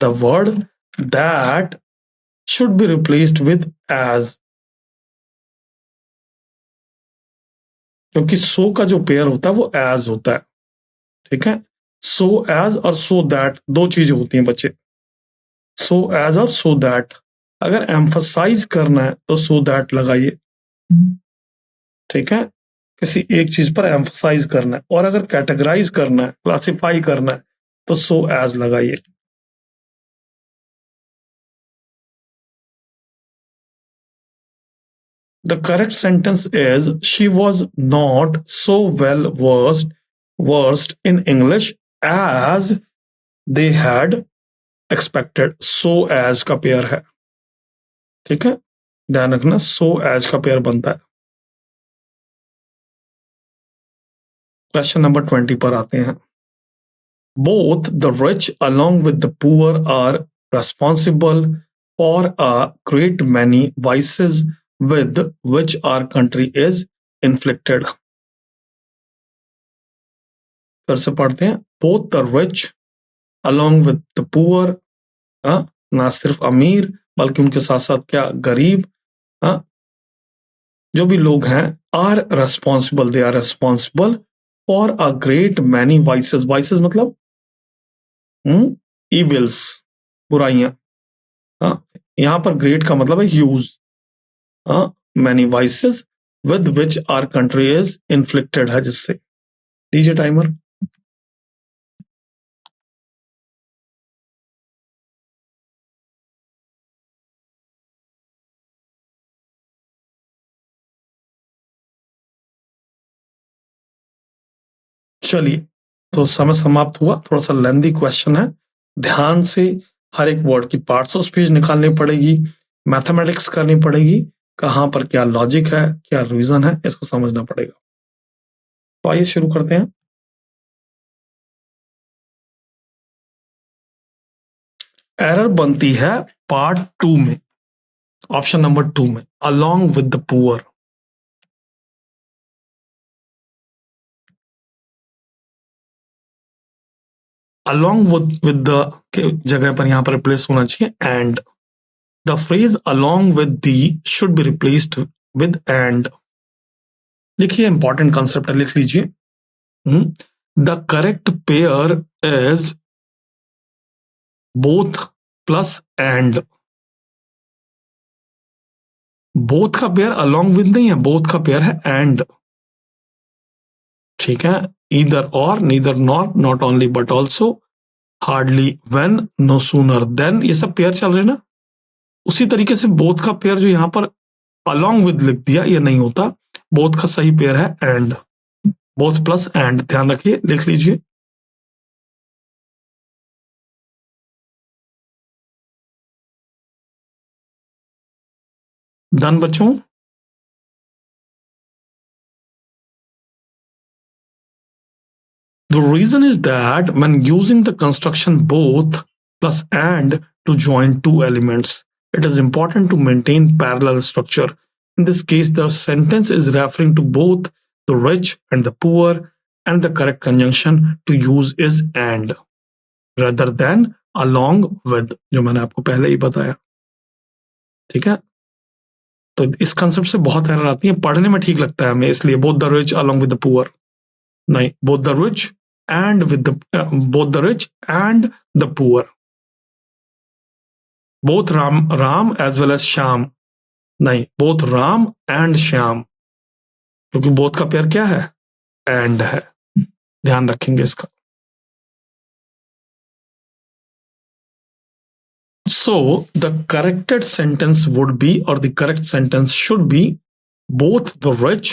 The word that should be replaced with as. क्योंकि सो का जो पेयर होता है वो एज होता है। ठीक है, सो एज और सो दैट दो चीजें होती हैं बच्चे। सो एज और सो दैट। अगर एम्फसाइज करना है तो सो दैट लगाइए। ठीक है, किसी एक चीज पर एम्फसाइज करना है, और अगर कैटेगराइज करना है, क्लासिफाई करना है, तो सो एज लगाइए। The correct sentence is she was not so well versed in English as they had expected. So as का पेयर है। ठीक है, ध्यान रखना, so as का पेयर बनता है। क्वेश्चन नंबर 20 पर आते हैं। Both the rich along with the poor are responsible for a great many vices with which our country is inflicted. फिर से पढ़ते हैं। Both the rich along with the poor, ना सिर्फ अमीर बल्कि उनके साथ साथ क्या, गरीब, जो भी लोग हैं, are responsible, they are responsible for a great many vices. Vices मतलब इविल्स, बुराइयां। यहां पर ग्रेट का मतलब है huge. Many vices with which our country is inflicted है, जिससे। दीजिए टाइमर। चलिए, तो समय समाप्त हुआ। थोड़ा सा लेंदी क्वेश्चन है, ध्यान से हर एक वर्ड की पार्ट्स ऑफ स्पीच निकालनी पड़ेगी, मैथमेटिक्स करनी पड़ेगी, कहां पर क्या लॉजिक है, क्या रीजन है, इसको समझना पड़ेगा। तो आइए शुरू करते हैं। एरर बनती है पार्ट 2 में, ऑप्शन नंबर 2 में, along with the poor. Along with the के जगह पर यहां पर रिप्लेस होना चाहिए and. The phrase along with they should be replaced with and. लिखिए, इंपॉर्टेंट कंसेप्ट है, लिख लीजिए। The correct pair is both plus and. Both का पेयर अलोंग विद नहीं है, बोथ का पेयर है एंड। ठीक है, ईदर और, neither not, not only but also, hardly, when, no sooner than, ये सब पेयर चल रहे ना। उसी तरीके से बोथ का पेयर जो यहां पर अलोंग विद लिख दिया, ये नहीं होता। बोथ का सही पेयर है एंड, बोथ प्लस एंड, ध्यान रखिए, लिख लीजिए। डन बच्चों। The reason is that when using the construction both plus and to join two elements, it is important to maintain parallel structure. In this case, the sentence is referring to both the rich and the poor, and the correct conjunction to use is and rather than along with, जो मैंने आपको पहले ही बताया। ठीक है, तो इस concept से बहुत एरर आती है, पढ़ने में ठीक लगता है हमें, इसलिए both the rich along with the poor, नहीं, both the rich and with the both the rich and the poor, both Ram as well as Shyam, नहीं, both Ram and Shyam, क्योंकि both का पेयर क्या है, and है, ध्यान रखेंगे इसका। So the corrected sentence would be, or the correct sentence should be, both the rich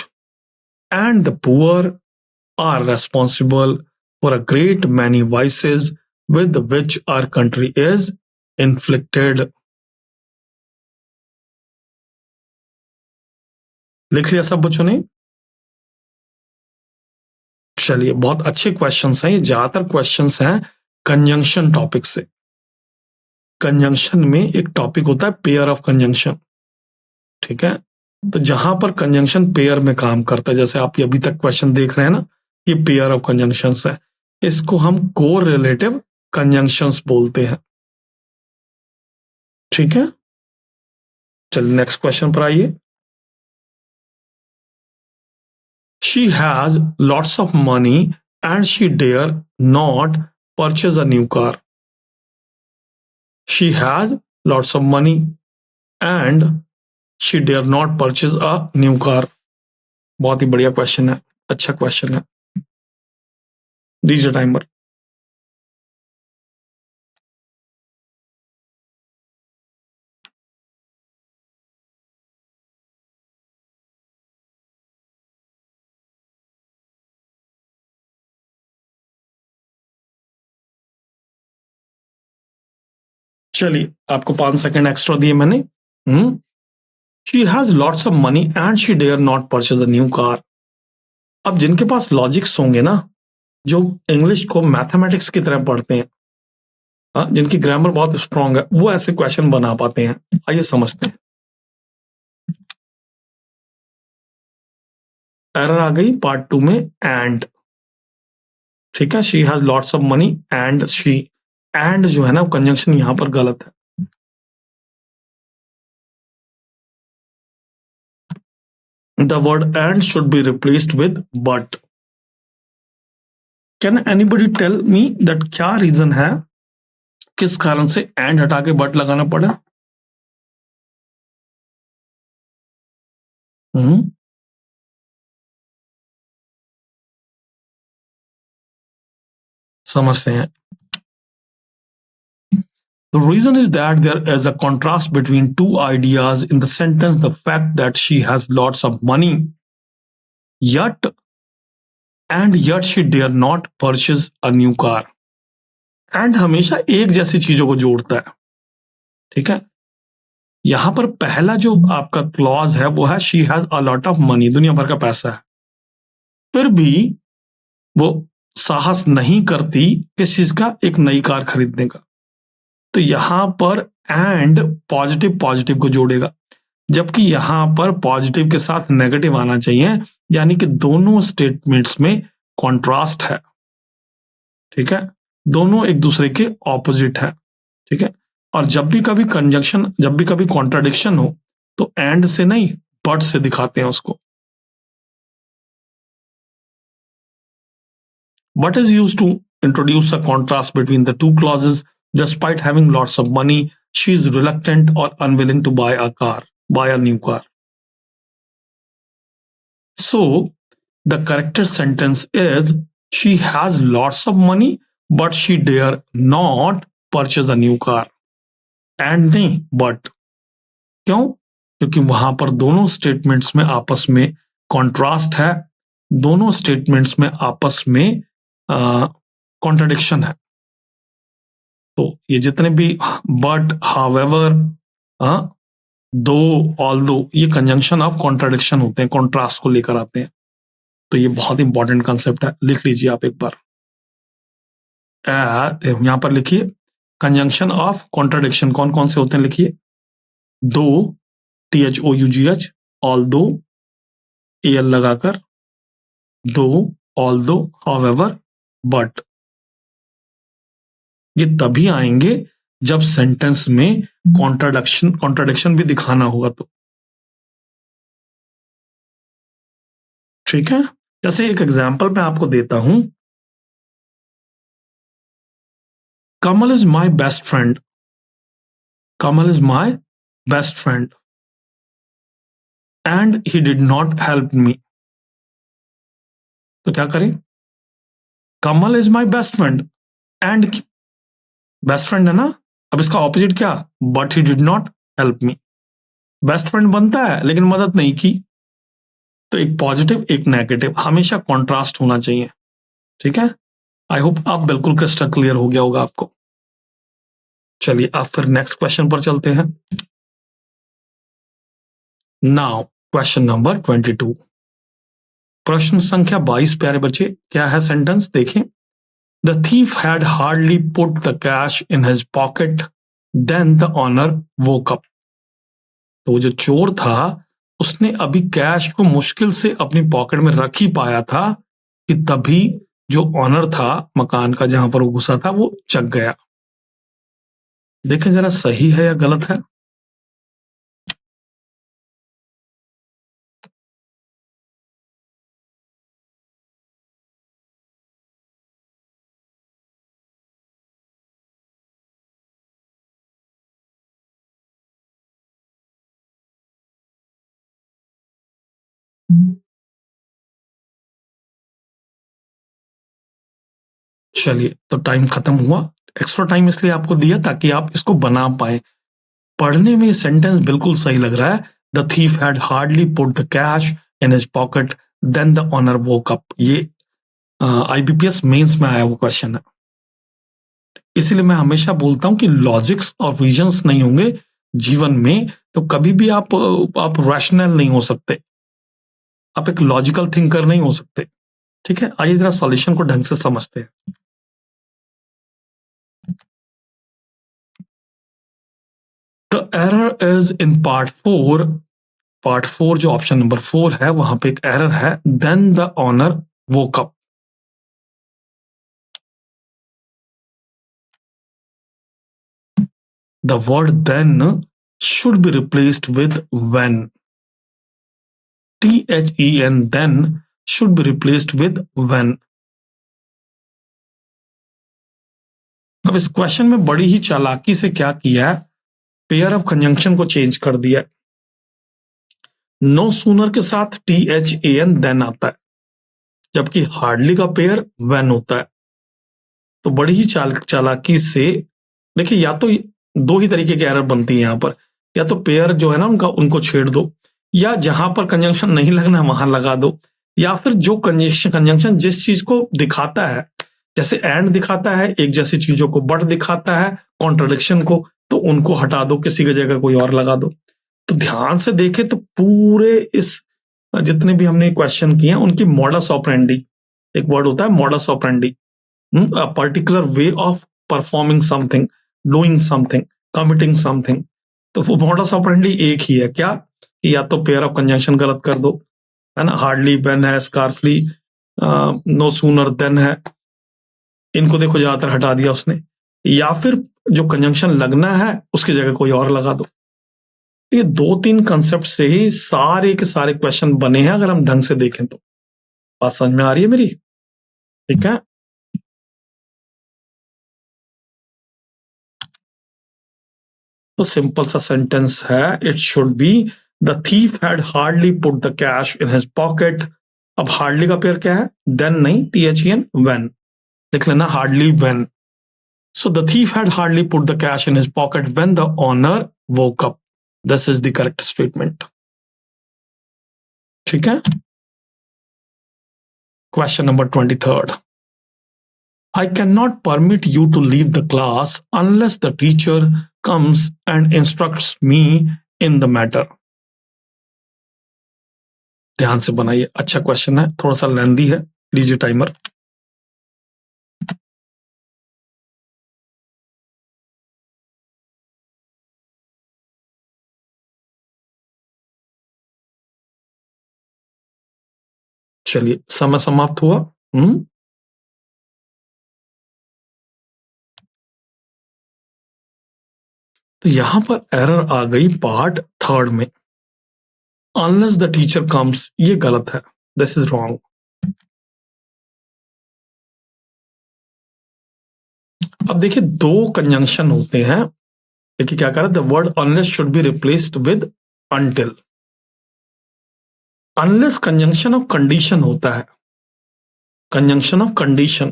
and the poor are responsible for a great many vices with which our country is inflicted. लिख लिया सब बच्चों ने? चलिए, बहुत अच्छे questions हैं, ये ज्यादातर क्वेश्चंस हैं कंजंक्शन टॉपिक से। कंजंक्शन में एक टॉपिक होता है पेयर ऑफ कंजंक्शन। ठीक है, तो जहां पर कंजंक्शन पेयर में काम करता है, जैसे आप अभी तक क्वेश्चन देख रहे हैं ना, ये पेयर ऑफ कंजंक्शंस है, इसको हम कोरिलेटिव कंजंक्शंस बोलते हैं। ठीक है, चलिए नेक्स्ट क्वेश्चन पर आइए। She has lots of money and she dare not purchase a new car. She has lots of money and she dare not purchase a new car. बहुत ही बढ़िया क्वेश्चन है, अच्छा क्वेश्चन है। दीजिए टाइमर। चलिए, आपको 5 सेकंड एक्स्ट्रा दिए मैंने। She has lots of money and she dare not purchase a new car. अब जिनके पास लॉजिक्स होंगे ना, जो इंग्लिश को मैथमेटिक्स की तरह पढ़ते हैं, जिनकी ग्रामर बहुत स्ट्रांग है, वो ऐसे क्वेश्चन बना पाते हैं। आइए समझते हैं। एरर आ गई पार्ट 2 में, एंड। ठीक है, she has lots of money and she, and जो है ना, कंजंक्शन यहां पर गलत है। The word and should be replaced with but. Can anybody tell me that क्या रीजन है, किस कारण से and हटा के but लगाना पड़ा? समझते हैं। The reason is that there is a contrast between two ideas in the sentence. The fact that she has lots of money, yet she dare not purchase a new car. And हमेशा एक जैसी चीजों को जोड़ता है। ठीक है, यहां पर पहला जो आपका क्लॉज है वो है she has a lot of money, दुनिया भर का पैसा है, फिर भी वो साहस नहीं करती किस चीज का, एक नई कार खरीदने का। तो यहां पर एंड पॉजिटिव पॉजिटिव को जोड़ेगा, जबकि यहां पर पॉजिटिव के साथ नेगेटिव आना चाहिए, यानी कि दोनों स्टेटमेंट्स में कॉन्ट्रास्ट है। ठीक है, दोनों एक दूसरे के ऑपोजिट है। ठीक है, और जब भी कभी कंजंक्शन, जब भी कभी कॉन्ट्राडिक्शन हो, तो एंड से नहीं बट से दिखाते हैं उसको। but is used to introduce a contrast between the two clauses. Despite having lots of money, she is reluctant or unwilling to buy a new car. So the correct sentence is she has lots of money, but she dare not purchase a new car. And नहीं, but क्यों? क्योंकि वहां पर दोनों statements में आपस में contrast है, दोनों स्टेटमेंट्स में आपस में कॉन्ट्रडिक्शन है. तो ये जितने भी बट, हाउएवर, दो, ऑल्दो, ये कंजंक्शन ऑफ कॉन्ट्रडिक्शन होते हैं, कॉन्ट्रास्ट को लेकर आते हैं. तो ये बहुत इंपॉर्टेंट कंसेप्ट है, लिख लीजिए आप एक बार. यहां पर लिखिए कंजंक्शन ऑफ कॉन्ट्रडिक्शन कौन कौन से होते हैं, लिखिए. दो, THOUGH, ऑल्दो, AL लगाकर, दो, ऑल्दो, हाउएवर, बट. ये तभी आएंगे जब सेंटेंस में कॉन्ट्रडिक्शन भी दिखाना होगा तो. ठीक है, जैसे एक एग्जांपल मैं आपको देता हूं. Kamal is my best friend. Kamal is my best friend and he did not help me. तो क्या करें? Kamal is my best friend and best friend है ना. अब इसका ऑपोजिट क्या? But he did not help me. Best friend बनता है लेकिन मदद नहीं की. तो एक पॉजिटिव एक नेगेटिव, हमेशा कॉन्ट्रास्ट होना चाहिए. ठीक है, आई होप आप बिल्कुल क्रिस्टल क्लियर हो गया होगा आपको. चलिए अब फिर नेक्स्ट क्वेश्चन पर चलते हैं. Now question number 22. प्रश्न संख्या 22 प्यारे बच्चे. क्या है सेंटेंस देखें. The thief had hardly put the cash in his pocket, then the owner woke up. तो वो जो चोर था उसने अभी कैश को मुश्किल से अपनी पॉकेट में रख ही पाया था कि तभी जो ऑनर था मकान का जहां पर वो घुसा था वो जग गया. देखें जरा सही है या गलत है. चलिए तो टाइम खत्म हुआ. एक्स्ट्रा टाइम इसलिए आपको दिया ताकि आप इसको बना पाए. पढ़ने में सेंटेंस बिल्कुल सही लग रहा है. The thief had hardly put the cash in his pocket then the owner woke up. ये IBPS मेंस में आया वो क्वेश्चन है. इसलिए मैं हमेशा बोलता हूं कि लॉजिक्स और विजन्स नहीं होंगे जीवन में तो कभी भी आप रैशनल नहीं हो सकते, आप एक लॉजिकल थिंकर नहीं हो सकते. ठीक है, आइए जरा सॉल्यूशन को ढंग से समझते हैं. The error is in part 4. Part 4 जो ऑप्शन नंबर 4 है वहां पे एक एरर है. Then the owner woke up. The word then should be replaced with when. THEN then should be replaced with when. अब इस क्वेश्चन में बड़ी ही चालाकी से क्या किया है, पेयर ऑफ कंजंक्शन को चेंज कर दिया. नो सूनर के साथ THAN then आता है जबकि हार्डली का पेयर when होता है. तो बड़ी ही चालाकी से देखिए, या तो दो ही तरीके की एरर बनती है यहां पर. या तो पेयर जो है ना उनको छेड़ दो, या जहां पर कंजंक्शन नहीं लगना वहां लगा दो, या फिर जो कंजंक्शन जिस चीज को दिखाता है, जैसे एंड दिखाता है एक जैसी चीजों को, बट दिखाता है कॉन्ट्रडिक्शन को, तो उनको हटा दो, किसी की जगह कोई और लगा दो. तो ध्यान से देखें तो पूरे इस जितने भी हमने क्वेश्चन किए हैं उनकी मॉडस ऑपरेंडी, एक वर्ड होता है modus operandi, a particular way of performing something, doing something, committing something. तो वो मॉडस ऑपरेंडी एक ही है. क्या? या तो पेयर ऑफ कंजंक्शन गलत कर दो, है ना, हार्डली बेन है, स्कार्सली, नो सूनर देन है, इनको देखो ज्यादातर हटा दिया उसने, या फिर जो कंजंक्शन लगना है उसकी जगह कोई और लगा दो. ये 2-3 कंसेप्ट से ही सारे के सारे क्वेश्चन बने हैं अगर हम ढंग से देखें तो. बात समझ में आ रही है मेरी? ठीक है, तो सिंपल सा सेंटेंस है, it should be the thief had hardly put the cash in his pocket. अब हार्डली का पेयर क्या है, देन नहीं, THEN, व्हेन लिख लेना, hardly when. So the thief had hardly put the cash in his pocket when the owner woke up. This is the correct statement. ठीक है। Question number 23rd, I cannot permit you to leave the class unless the teacher comes and instructs me in the matter. ध्यान से बनाइए, अच्छा question है, थोड़ा सा लेंदी है, लीजिए टाइमर। चलिए, समय समाप्त हुआ। तो यहां पर एरर आ गई पार्ट 3rd में, अनलेस द टीचर कम्स, ये गलत है, दिस इज रॉन्ग। अब देखिए, दो कंजंक्शन होते हैं। देखिए क्या कर, the word unless should be replaced with until. Unless conjunction of condition होता है, कंजंक्शन ऑफ कंडीशन।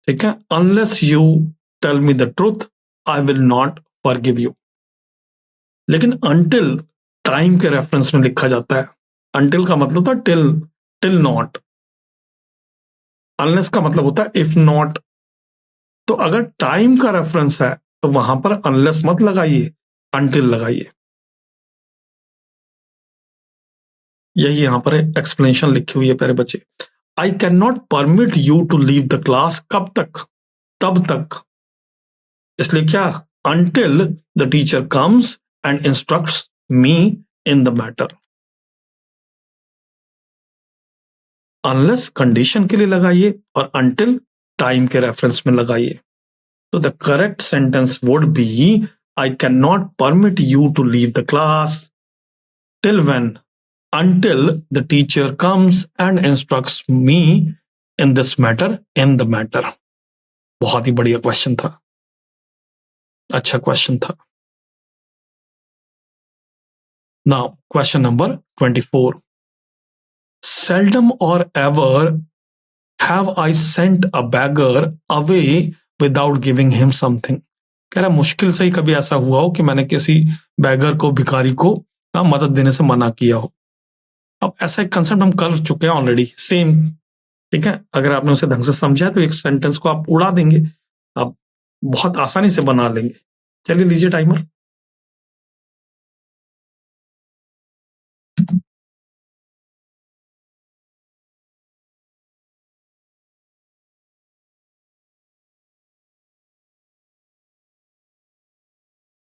ठीक है, unless you tell me the truth I will not forgive you. लेकिन अनटिल टाइम के रेफरेंस में लिखा जाता है। अनटिल का मतलब था टिल, टिल नॉट। अनलेस का मतलब होता है इफ नॉट। तो अगर टाइम का रेफरेंस है तो वहां पर अनलेस मत लगाइए, अनटिल लगाइए। यही यहां पर एक्सप्लेनेशन लिखी हुई है प्यारे बच्चे। I can not permit you to leave the class, कब तक, तब तक। इसलिए क्या, until the teacher comes and instructs me in the matter. Unless condition के लिए लगाइए और अनटिल टाइम के रेफरेंस में लगाइए। तो the correct sentence would be, I can not permit you to leave the class till when, until the teacher comes and instructs me in this matter, in the matter। बहुत ही बढ़िया question था, अच्छा question था। Now question number 24, seldom or ever have I sent a beggar away without giving him something। कह रहा मुश्किल से ही कभी ऐसा हुआ हो कि मैंने किसी बैगर को, भिखारी को मदद देने से मना किया हो। अब ऐसा एक कंसेप्ट हम कर चुके हैं ऑलरेडी, सेम। ठीक है, अगर आपने उसे ढंग से समझा तो एक सेंटेंस को आप उड़ा देंगे, आप बहुत आसानी से बना लेंगे। चलिए लीजिए टाइमर।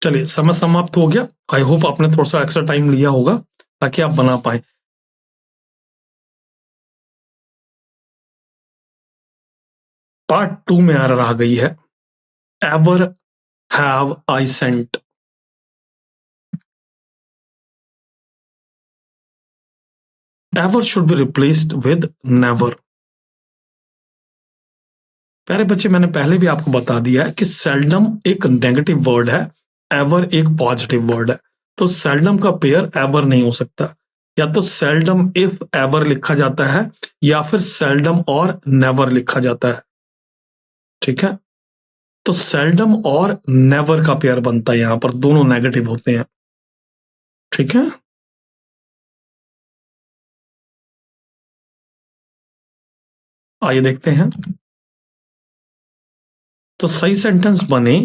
चलिए, समय समाप्त हो गया। आई होप आपने थोड़ा सा एक्स्ट्रा टाइम लिया होगा ताकि आप बना पाए। पार्ट 2 में एरर आ गई है, ever have I sent. Ever should be replaced with never. प्यारे बच्चे, मैंने पहले भी आपको बता दिया है कि सेल्डम एक नेगेटिव वर्ड है, एवर एक पॉजिटिव वर्ड है। तो सेल्डम का पेयर एवर नहीं हो सकता, या तो सेल्डम इफ एवर लिखा जाता है या फिर सेल्डम और नेवर लिखा जाता है। ठीक है, तो सेल्डम और नेवर का पेयर बनता है, यहां पर दोनों नेगेटिव होते हैं। ठीक है, आइए देखते हैं। तो सही सेंटेंस बने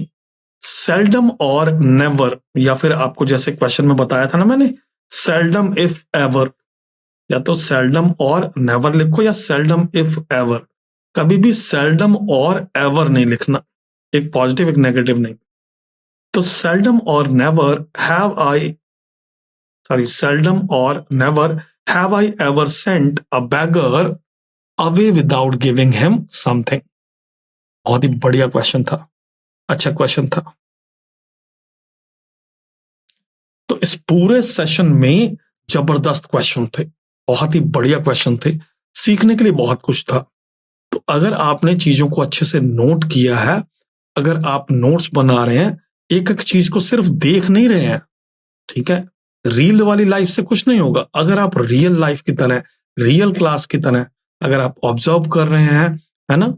सेल्डम और नेवर, या फिर आपको जैसे क्वेश्चन में बताया था ना मैंने, सेल्डम इफ एवर। या तो सेल्डम और नेवर लिखो या सेल्डम इफ एवर। कभी भी सेल्डम और एवर नहीं लिखना, एक पॉजिटिव एक नेगेटिव नहीं। तो seldom or never have I, sorry, seldom or never have I ever sent a beggar away without giving him something. बहुत ही बढ़िया क्वेश्चन था, अच्छा क्वेश्चन था। तो इस पूरे सेशन में जबरदस्त क्वेश्चन थे, बहुत ही बढ़िया क्वेश्चन थे, सीखने के लिए बहुत कुछ था। तो अगर आपने चीजों को अच्छे से नोट किया है, अगर आप नोट्स बना रहे हैं, एक एक चीज को सिर्फ देख नहीं रहे हैं, ठीक है। रील वाली लाइफ से कुछ नहीं होगा। अगर आप रियल लाइफ की तरह, रियल क्लास की तरह अगर आप ऑब्जर्व कर रहे हैं, है ना,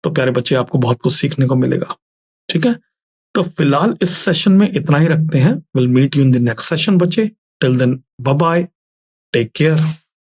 तो प्यारे बच्चे आपको बहुत कुछ सीखने को मिलेगा, ठीक है। तो फिलहाल इस सेशन में इतना ही रखते हैं। Will meet you in the next session बच्चे। Till then bye bye, take care.